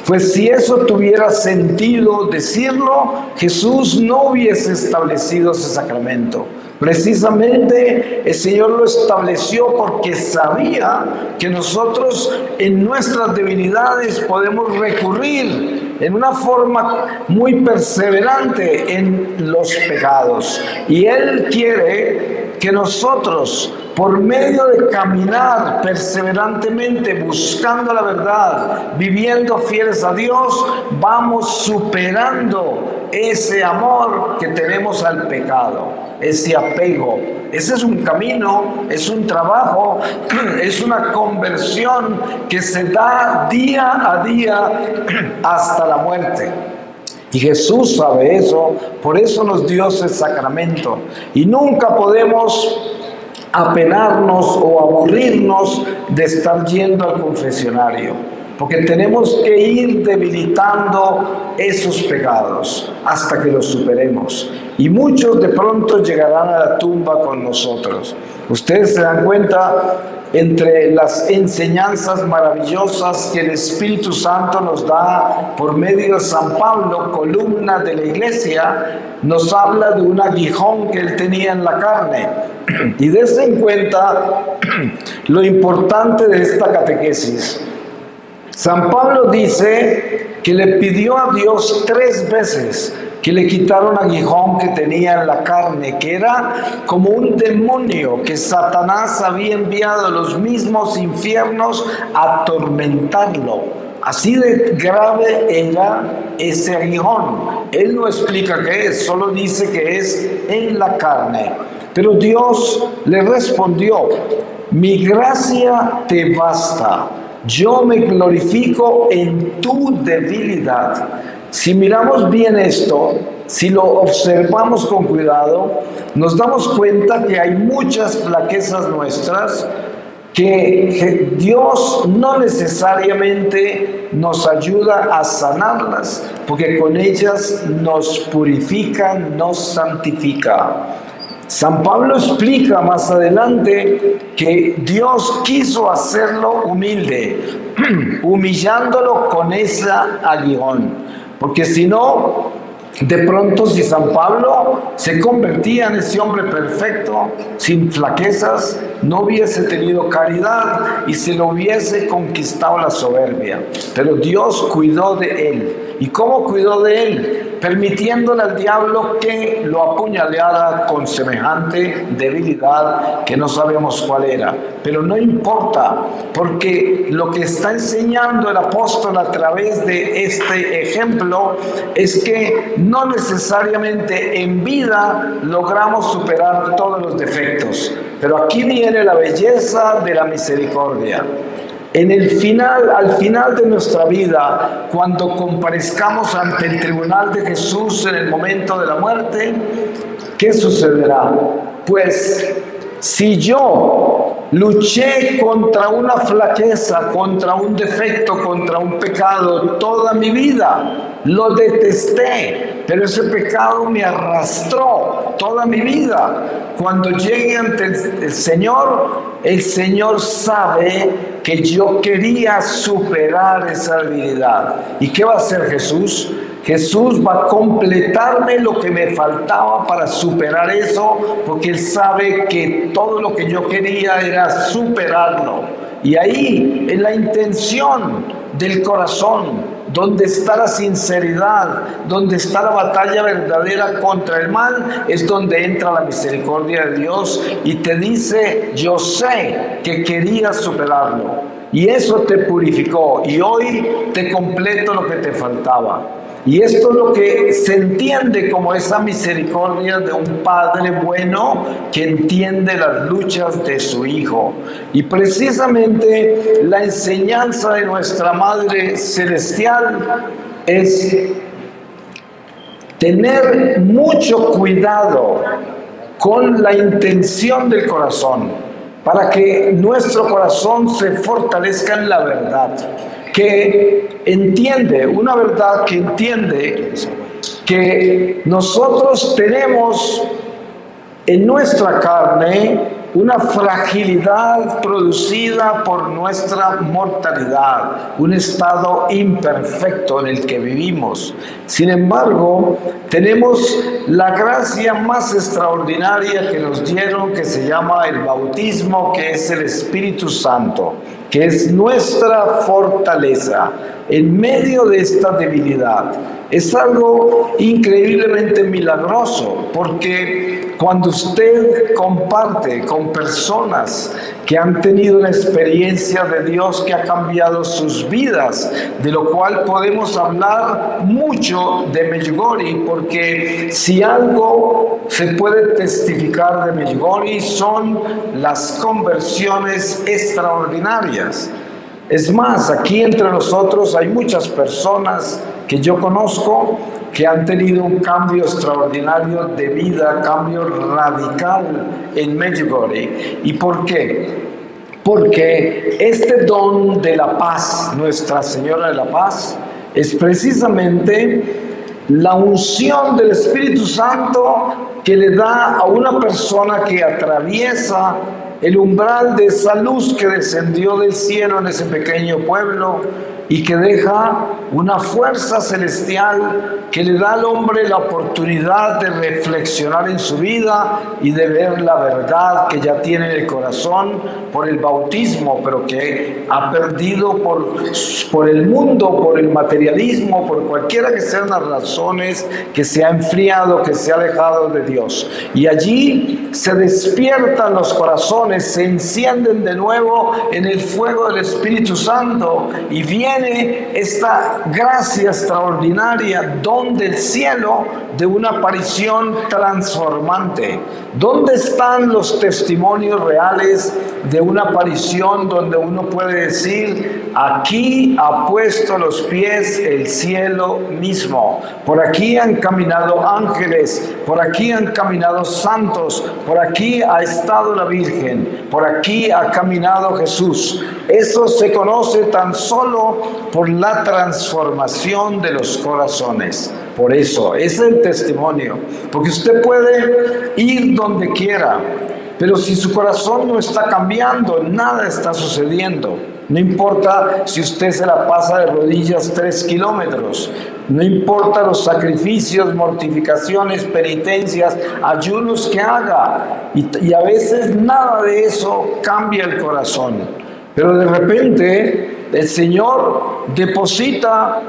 Pues si eso tuviera sentido decirlo, Jesús no hubiese establecido ese sacramento. Precisamente el Señor lo estableció porque sabía que nosotros en nuestras debilidades podemos recurrir en una forma muy perseverante en los pecados. Y Él quiere que nosotros, por medio de caminar perseverantemente buscando la verdad, viviendo fieles a Dios, vamos superando ese amor que tenemos al pecado, ese apego. Ese es un camino, es un trabajo, es una conversión que se da día a día hasta la muerte. Y Jesús sabe eso, por eso nos dio ese sacramento. Y nunca podemos apenarnos o aburrirnos de estar yendo al confesionario, porque tenemos que ir debilitando esos pecados hasta que los superemos. Y muchos de pronto llegarán a la tumba con nosotros. Ustedes se dan cuenta, entre las enseñanzas maravillosas que el Espíritu Santo nos da por medio de San Pablo, columna de la iglesia, nos habla de un aguijón que él tenía en la carne. Y dense en cuenta lo importante de esta catequesis. San Pablo dice que le pidió a Dios 3 veces que le quitaron aguijón que tenía en la carne, que era como un demonio que Satanás había enviado a los mismos infiernos a atormentarlo. Así de grave era ese aguijón. Él no explica qué es, solo dice que es en la carne. Pero Dios le respondió: mi gracia te basta, yo me glorifico en tu debilidad. Si miramos bien esto, si lo observamos con cuidado, nos damos cuenta que hay muchas flaquezas nuestras que Dios no necesariamente nos ayuda a sanarlas, porque con ellas nos purifica, nos santifica. San Pablo explica más adelante que Dios quiso hacerlo humilde, humillándolo con ese aguijón, porque si no, de pronto, si San Pablo se convertía en ese hombre perfecto, sin flaquezas, no hubiese tenido caridad y se lo hubiese conquistado la soberbia. Pero Dios cuidó de él. ¿Y cómo cuidó de él? Permitiéndole al diablo que lo apuñaleara con semejante debilidad que no sabemos cuál era. Pero no importa, porque lo que está enseñando el apóstol a través de este ejemplo es que no necesariamente en vida logramos superar todos los defectos. Pero aquí viene la belleza de la misericordia. Al final de nuestra vida, cuando comparezcamos ante el tribunal de Jesús en el momento de la muerte, ¿qué sucederá? Pues si yo luché contra una flaqueza, contra un defecto, contra un pecado toda mi vida, lo detesté, pero ese pecado me arrastró toda mi vida. Cuando llegue ante el Señor sabe que yo quería superar esa debilidad. ¿Y qué va a hacer Jesús? Jesús va a completarme lo que me faltaba para superar eso, porque Él sabe que todo lo que yo quería era superarlo. Y ahí, en la intención del corazón, donde está la sinceridad, donde está la batalla verdadera contra el mal, es donde entra la misericordia de Dios y te dice: yo sé que querías superarlo y eso te purificó y hoy te completo lo que te faltaba. Y esto es lo que se entiende como esa misericordia de un padre bueno que entiende las luchas de su hijo. Y precisamente la enseñanza de nuestra Madre Celestial es tener mucho cuidado con la intención del corazón, para que nuestro corazón se fortalezca en la verdad, que entiende, una verdad que entiende que nosotros tenemos en nuestra carne una fragilidad producida por nuestra mortalidad, un estado imperfecto en el que vivimos. Sin embargo, tenemos la gracia más extraordinaria que nos dieron, que se llama el bautismo, que es el Espíritu Santo, que es nuestra fortaleza en medio de esta debilidad. Es algo increíblemente milagroso, porque cuando usted comparte con personas que han tenido una experiencia de Dios que ha cambiado sus vidas, de lo cual podemos hablar mucho de Medjugorje, porque si algo se puede testificar de Medjugorje son las conversiones extraordinarias. Es más, aquí entre nosotros hay muchas personas que yo conozco que han tenido un cambio extraordinario de vida, cambio radical en Medjugorje. ¿Y por qué? Porque este don de la paz, Nuestra Señora de la Paz, es precisamente la unción del Espíritu Santo que le da a una persona que atraviesa el umbral de esa luz que descendió del cielo en ese pequeño pueblo, y que deja una fuerza celestial que le da al hombre la oportunidad de reflexionar en su vida y de ver la verdad que ya tiene en el corazón por el bautismo, pero que ha perdido por el mundo, por el materialismo, por cualquiera que sean las razones, que se ha enfriado, que se ha alejado de Dios. Y allí se despiertan los corazones, se encienden de nuevo en el fuego del Espíritu Santo y viene esta gracia extraordinaria, don del cielo, de una aparición transformante. ¿Dónde están los testimonios reales de una aparición donde uno puede decir, aquí ha puesto los pies el cielo mismo, por aquí han caminado ángeles, por aquí han caminado santos, por aquí ha estado la Virgen, por aquí ha caminado Jesús? Eso se conoce tan solo por la transformación de los corazones. Por eso, ese es el testimonio, porque usted puede ir donde quiera, pero si su corazón no está cambiando, nada está sucediendo. No importa si usted se la pasa de rodillas 3 kilómetros, no importa los sacrificios, mortificaciones, penitencias, ayunos que haga, y a veces nada de eso cambia el corazón. Pero de repente el Señor deposita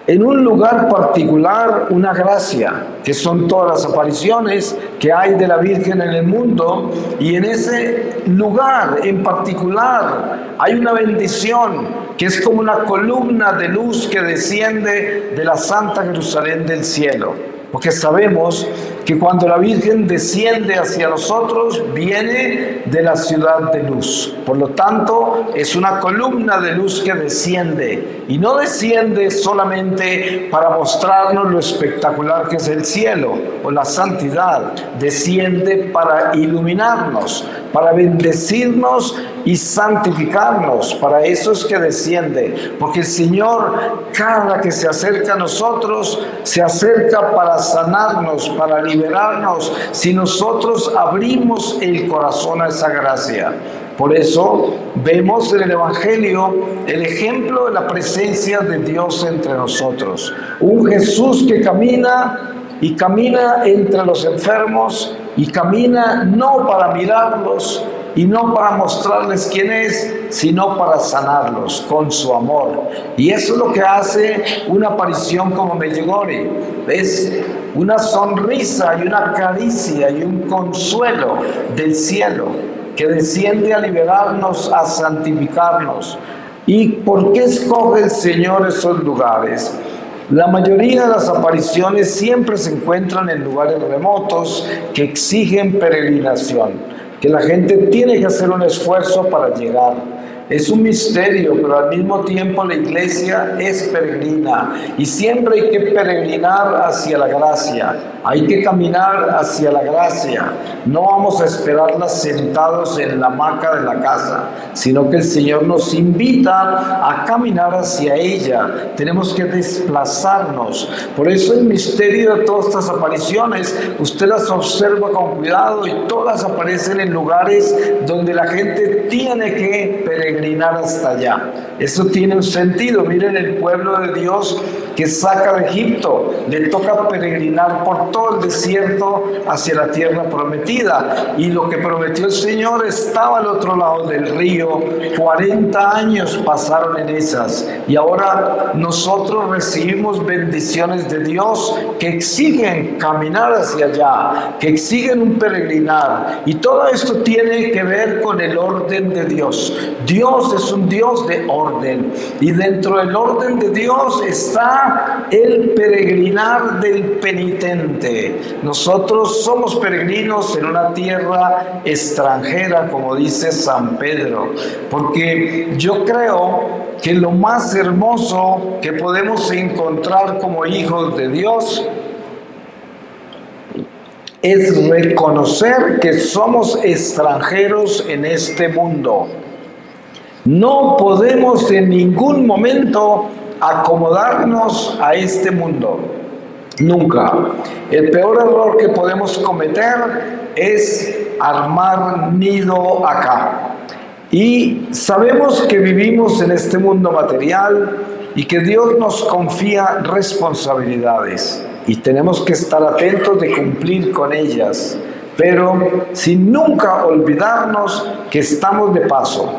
en un lugar particular una gracia, que son todas las apariciones que hay de la Virgen en el mundo, y en ese lugar en particular hay una bendición que es como una columna de luz que desciende de la Santa Jerusalén del cielo. Porque sabemos que cuando la Virgen desciende hacia nosotros, viene de la ciudad de luz. Por lo tanto, es una columna de luz que desciende. Y no desciende solamente para mostrarnos lo espectacular que es el cielo o la santidad. Desciende para iluminarnos, para bendecirnos y santificarnos. Para eso es que desciende. Porque el Señor, cada que se acerca a nosotros, se acerca para sanarnos, para liberarnos, si nosotros abrimos el corazón a esa gracia. Por eso vemos en el Evangelio el ejemplo de la presencia de Dios entre nosotros. Un Jesús que camina y camina entre los enfermos y camina no para mirarlos y no para mostrarles quién es, sino para sanarlos con su amor. Y eso es lo que hace una aparición como Medjugorje. Es una sonrisa y una caricia y un consuelo del cielo que desciende a liberarnos, a santificarnos. ¿Y por qué escoge el Señor esos lugares? La mayoría de las apariciones siempre se encuentran en lugares remotos que exigen peregrinación, que la gente tiene que hacer un esfuerzo para llegar. Es un misterio, pero al mismo tiempo la iglesia es peregrina y siempre hay que peregrinar hacia la gracia, hay que caminar hacia la gracia. No vamos a esperarla sentados en la hamaca de la casa, sino que el Señor nos invita a caminar hacia ella. Tenemos que desplazarnos. Por eso el misterio de todas estas apariciones, usted las observa con cuidado y todas aparecen en lugares donde la gente tiene que peregrinar hasta allá. Eso tiene un sentido. Miren el pueblo de Dios que saca de Egipto, le toca peregrinar por todo el desierto hacia la tierra prometida, y lo que prometió el Señor estaba al otro lado del río. 40 años pasaron en esas, y ahora nosotros recibimos bendiciones de Dios que exigen caminar hacia allá, que exigen un peregrinar, y todo esto tiene que ver con el orden de Dios. Dios es un Dios de orden, y dentro del orden de Dios está el peregrinar del penitente. Nosotros somos peregrinos en una tierra extranjera, como dice San Pedro, porque yo creo que lo más hermoso que podemos encontrar como hijos de Dios es reconocer que somos extranjeros en este mundo. No podemos en ningún momento acomodarnos a este mundo. Nunca. El peor error que podemos cometer es armar nido acá. Y sabemos que vivimos en este mundo material y que Dios nos confía responsabilidades y tenemos que estar atentos de cumplir con ellas, pero sin nunca olvidarnos que estamos de paso,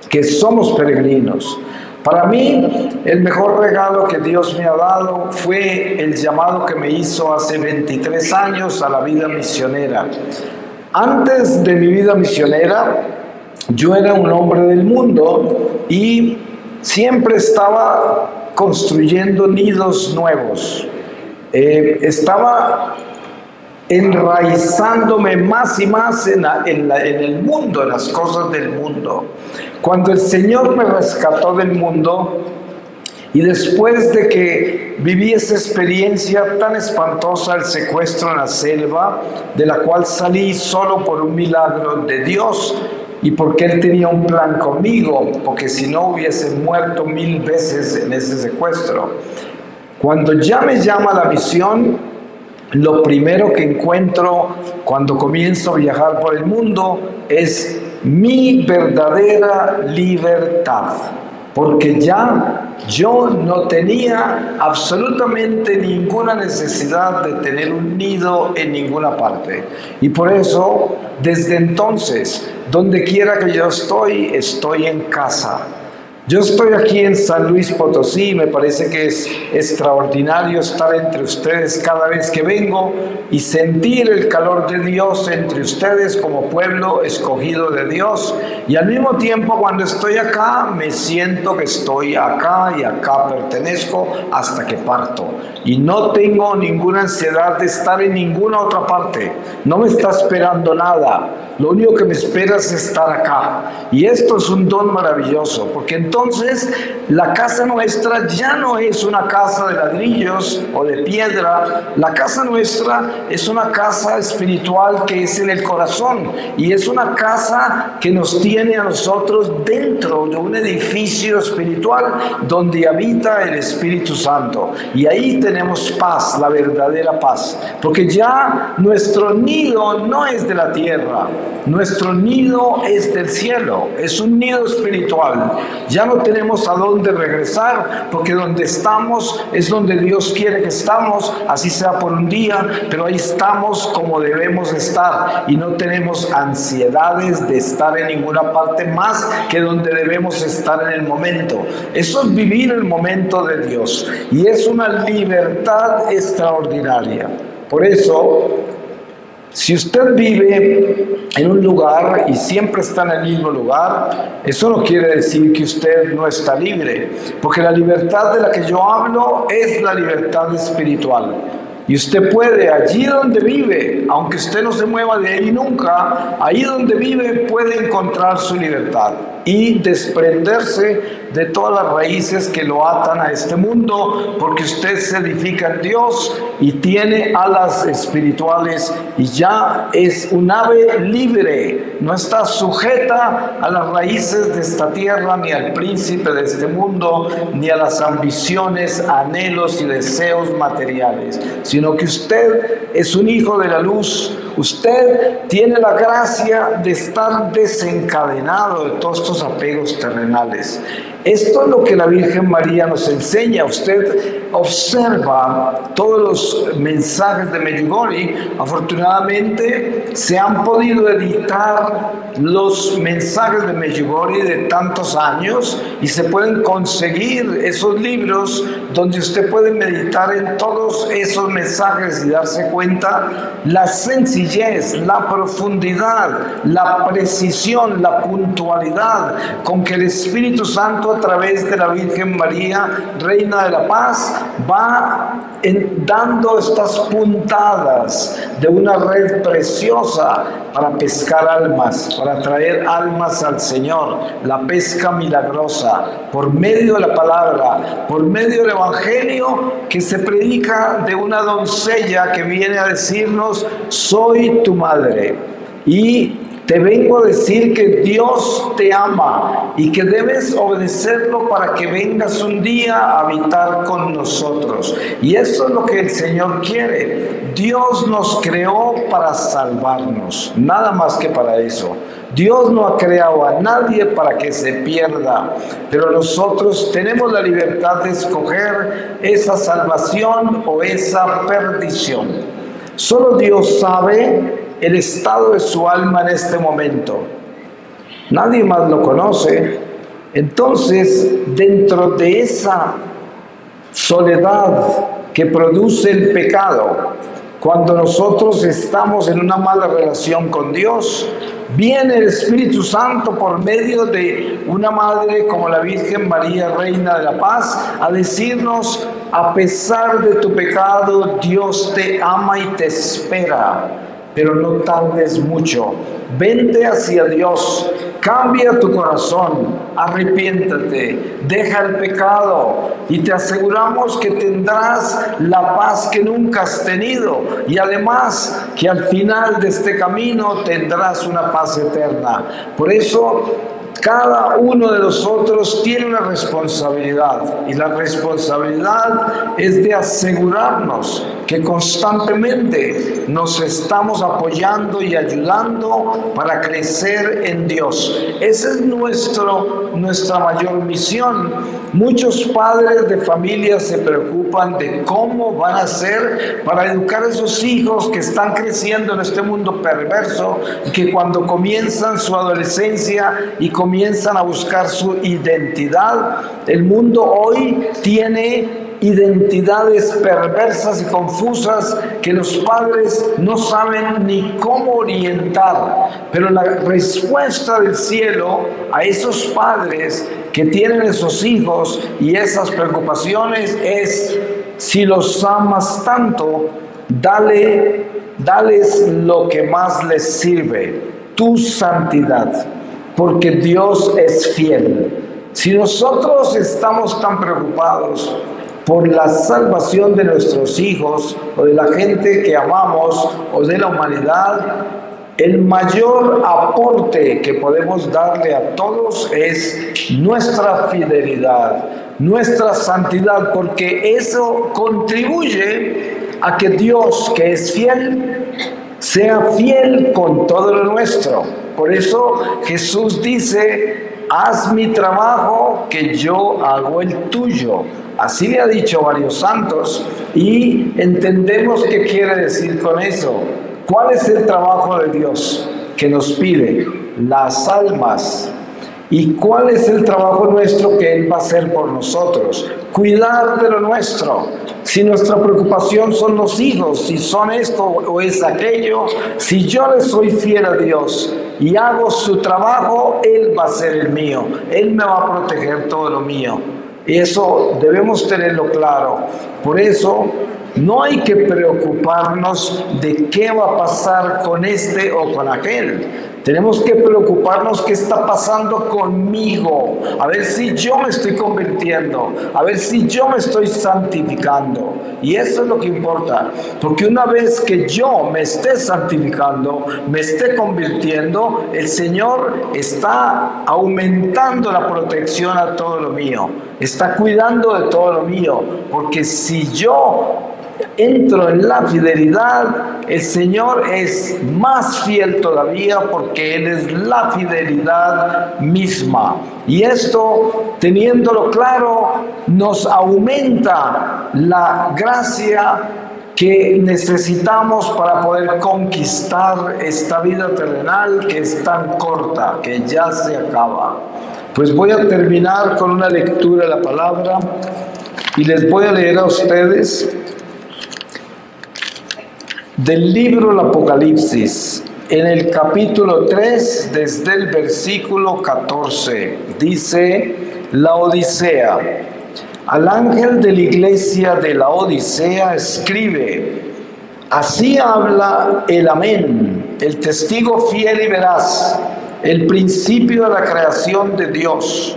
que somos peregrinos. Para mí, el mejor regalo que Dios me ha dado fue el llamado que me hizo hace 23 años a la vida misionera. Antes de mi vida misionera, yo era un hombre del mundo y siempre estaba construyendo nidos nuevos. Estaba enraizándome más y más en el mundo, en las cosas del mundo. Cuando el Señor me rescató del mundo y después de que viví esa experiencia tan espantosa, el secuestro en la selva, de la cual salí solo por un milagro de Dios y porque Él tenía un plan conmigo, porque si no hubiese muerto 1000 veces en ese secuestro. Cuando ya me llama la misión, lo primero que encuentro cuando comienzo a viajar por el mundo es mi verdadera libertad, porque ya yo no tenía absolutamente ninguna necesidad de tener un nido en ninguna parte. Y por eso, desde entonces, donde quiera que yo estoy en casa. Yo estoy aquí en San Luis Potosí, me parece que es extraordinario estar entre ustedes cada vez que vengo y sentir el calor de Dios entre ustedes como pueblo escogido de Dios. Y al mismo tiempo, cuando estoy acá, me siento que estoy acá y acá pertenezco hasta que parto. Y no tengo ninguna ansiedad de estar en ninguna otra parte. No me está esperando nada. Lo único que me espera es estar acá. Y esto es un don maravilloso, porque entonces la casa nuestra ya no es una casa de ladrillos o de piedra. La casa nuestra es una casa espiritual que es en el corazón. Y es una casa que nos tiene a nosotros dentro de un edificio espiritual donde habita el Espíritu Santo. Y ahí tenemos paz, la verdadera paz. Porque ya nuestro nido no es de la tierra. Nuestro nido es del cielo, es un nido espiritual. Ya no tenemos a dónde regresar, porque donde estamos es donde Dios quiere que estamos, así sea por un día, pero ahí estamos como debemos estar y no tenemos ansiedades de estar en ninguna parte más que donde debemos estar en el momento. Eso es vivir el momento de Dios y es una libertad extraordinaria. Por eso, si usted vive en un lugar y siempre está en el mismo lugar, eso no quiere decir que usted no está libre, porque la libertad de la que yo hablo es la libertad espiritual. Y usted puede, allí donde vive, aunque usted no se mueva de ahí nunca, ahí donde vive puede encontrar su libertad y desprenderse de todas las raíces que lo atan a este mundo, porque usted se edifica en Dios y tiene alas espirituales y ya es un ave libre, no está sujeta a las raíces de esta tierra, ni al príncipe de este mundo, ni a las ambiciones, anhelos y deseos materiales, sino que usted es un hijo de la luz. Usted tiene la gracia de estar desencadenado de todos estos apegos terrenales. Esto es lo que la Virgen María nos enseña. Usted observa todos los mensajes de Medjugorje. Afortunadamente se han podido editar los mensajes de Medjugorje de tantos años y se pueden conseguir esos libros donde usted puede meditar en todos esos mensajes y darse cuenta la sencillez, la profundidad, la precisión, la puntualidad con que el Espíritu Santo a través de la Virgen María, Reina de la Paz, va dando estas puntadas de una red preciosa para pescar almas, para traer almas al Señor, la pesca milagrosa, por medio de la palabra, por medio del Evangelio que se predica de una doncella que viene a decirnos: soy tu madre. Y Te vengo a decir que Dios te ama y que debes obedecerlo para que vengas un día a habitar con nosotros. Y eso es lo que el Señor quiere. Dios nos creó para salvarnos, nada más que para eso. Dios no ha creado a nadie para que se pierda, pero nosotros tenemos la libertad de escoger esa salvación o esa perdición. Solo Dios sabe el estado de su alma en este momento. Nadie más lo conoce. Entonces, dentro de esa soledad que produce el pecado, cuando nosotros estamos en una mala relación con Dios, viene el Espíritu Santo por medio de una madre como la Virgen María, Reina de la Paz, a decirnos: a pesar de tu pecado, Dios te ama y te espera. Pero no tardes mucho. Vente hacia Dios, cambia tu corazón, arrepiéntate, deja el pecado y te aseguramos que tendrás la paz que nunca has tenido, y además que al final de este camino tendrás una paz eterna. Por eso cada uno de nosotros tiene una responsabilidad, y la responsabilidad es de asegurarnos que constantemente nos estamos apoyando y ayudando para crecer en Dios. Esa es nuestra mayor misión. Muchos padres de familia se preocupan de cómo van a hacer para educar a esos hijos que están creciendo en este mundo perverso, y que cuando comienzan su adolescencia y comienzan a buscar su identidad, el mundo hoy tiene identidades perversas y confusas que los padres no saben ni cómo orientar. Pero la respuesta del cielo a esos padres que tienen esos hijos y esas preocupaciones es: si los amas tanto, dales lo que más les sirve, tu santidad, porque Dios es fiel. Si nosotros estamos tan preocupados por la salvación de nuestros hijos o de la gente que amamos o de la humanidad, el mayor aporte que podemos darle a todos es nuestra fidelidad, nuestra santidad, porque eso contribuye a que Dios, que es fiel, sea fiel con todo lo nuestro. Por eso Jesús dice: haz mi trabajo, que yo hago el tuyo. Así le ha dicho varios santos, y entendemos qué quiere decir con eso. ¿Cuál es el trabajo de Dios que nos pide? Las almas. ¿Y cuál es el trabajo nuestro que Él va a hacer por nosotros? Cuidar de lo nuestro. Si nuestra preocupación son los hijos, si son esto o es aquello, si yo le soy fiel a Dios y hago su trabajo, Él va a hacer el mío. Él me va a proteger todo lo mío. Y eso debemos tenerlo claro. Por eso no hay que preocuparnos de qué va a pasar con este o con aquel. Tenemos que preocuparnos qué está pasando conmigo, a ver si yo me estoy convirtiendo, a ver si yo me estoy santificando. Y eso es lo que importa, porque una vez que yo me esté santificando, me esté convirtiendo, el Señor está aumentando la protección a todo lo mío, está cuidando de todo lo mío, porque si yo entro en la fidelidad, el Señor es más fiel todavía, porque Él es la fidelidad misma. Y esto, teniéndolo claro, nos aumenta la gracia que necesitamos para poder conquistar esta vida terrenal que es tan corta, que ya se acaba. Pues voy a terminar con una lectura de la palabra y les voy a leer a ustedes del libro del Apocalipsis, en el capítulo 3, desde el versículo 14, dice: la Odisea. Al ángel de la iglesia de la Odisea escribe: así habla el Amén, el testigo fiel y veraz, el principio de la creación de Dios.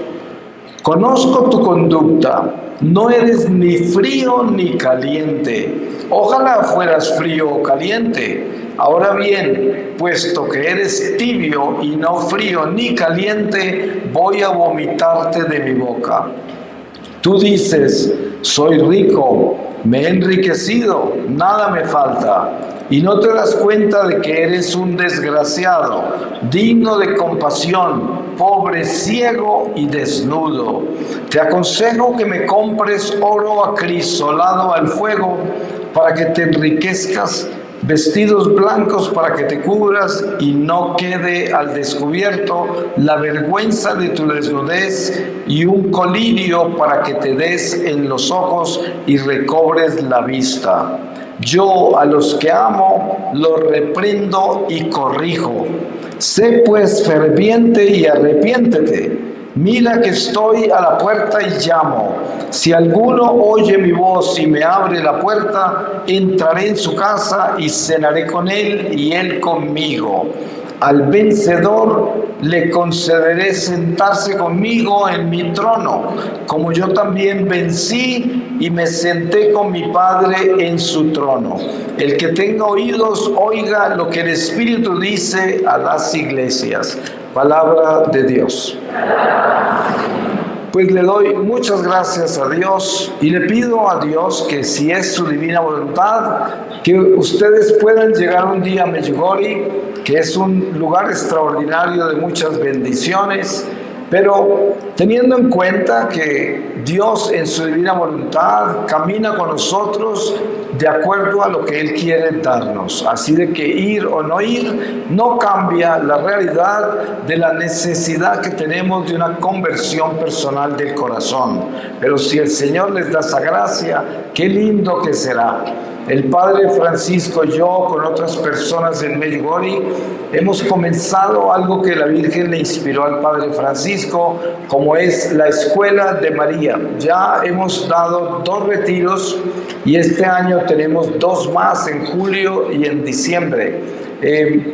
Conozco tu conducta, no eres ni frío ni caliente. ojalá fueras frío o caliente. Ahora bien, puesto que eres tibio y no frío ni caliente, voy a vomitarte de mi boca. Tú dices, soy rico, me he enriquecido, nada me falta. Y no te das cuenta de que eres un desgraciado, digno de compasión, pobre, ciego y desnudo. Te aconsejo que me compres oro acrisolado al fuego para que te enriquezcas, vestidos blancos para que te cubras y no quede al descubierto la vergüenza de tu desnudez, y un colirio para que te des en los ojos y recobres la vista. Yo a los que amo los reprendo y corrijo. Sé pues ferviente y arrepiéntete. Mira que estoy a la puerta y llamo. Si alguno oye mi voz y me abre la puerta, entraré en su casa y cenaré con él y él conmigo. Al vencedor le concederé sentarse conmigo en mi trono, como yo también vencí y me senté con mi Padre en su trono. El que tenga oídos, oiga lo que el Espíritu dice a las iglesias. Palabra de Dios. Pues le doy muchas gracias a Dios y le pido a Dios que, si es su divina voluntad, que ustedes puedan llegar un día a Medjugorje, que es un lugar extraordinario de muchas bendiciones, pero teniendo en cuenta que Dios en su divina voluntad camina con nosotros de acuerdo a lo que Él quiere darnos. Así de que ir o no ir no cambia la realidad de la necesidad que tenemos de una conversión personal del corazón. Pero si el Señor les da esa gracia, qué lindo que será. El Padre Francisco y yo, con otras personas en Medjugorje, hemos comenzado algo que la Virgen le inspiró al Padre Francisco, como es la Escuela de María. Ya hemos dado 2 retiros y este año tenemos 2 más, en julio y en diciembre.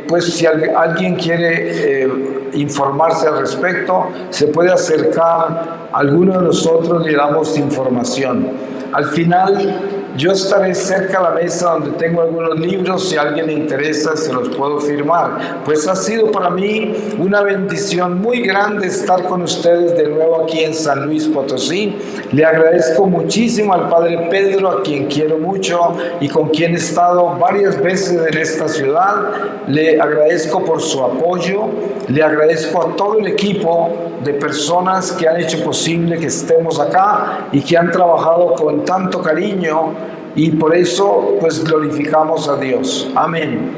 Pues si alguien quiere informarse al respecto, se puede acercar a alguno de nosotros y le damos información. Al final, yo estaré cerca a la mesa donde tengo algunos libros. Si a alguien le interesa, se los puedo firmar. Pues ha sido para mí una bendición muy grande estar con ustedes de nuevo aquí en San Luis Potosí. Le agradezco muchísimo al Padre Pedro, a quien quiero mucho y con quien he estado varias veces en esta ciudad. Le agradezco por su apoyo. Le agradezco a todo el equipo de personas que han hecho posible que estemos acá y que han trabajado con tanto cariño, y por eso pues glorificamos a Dios. Amén.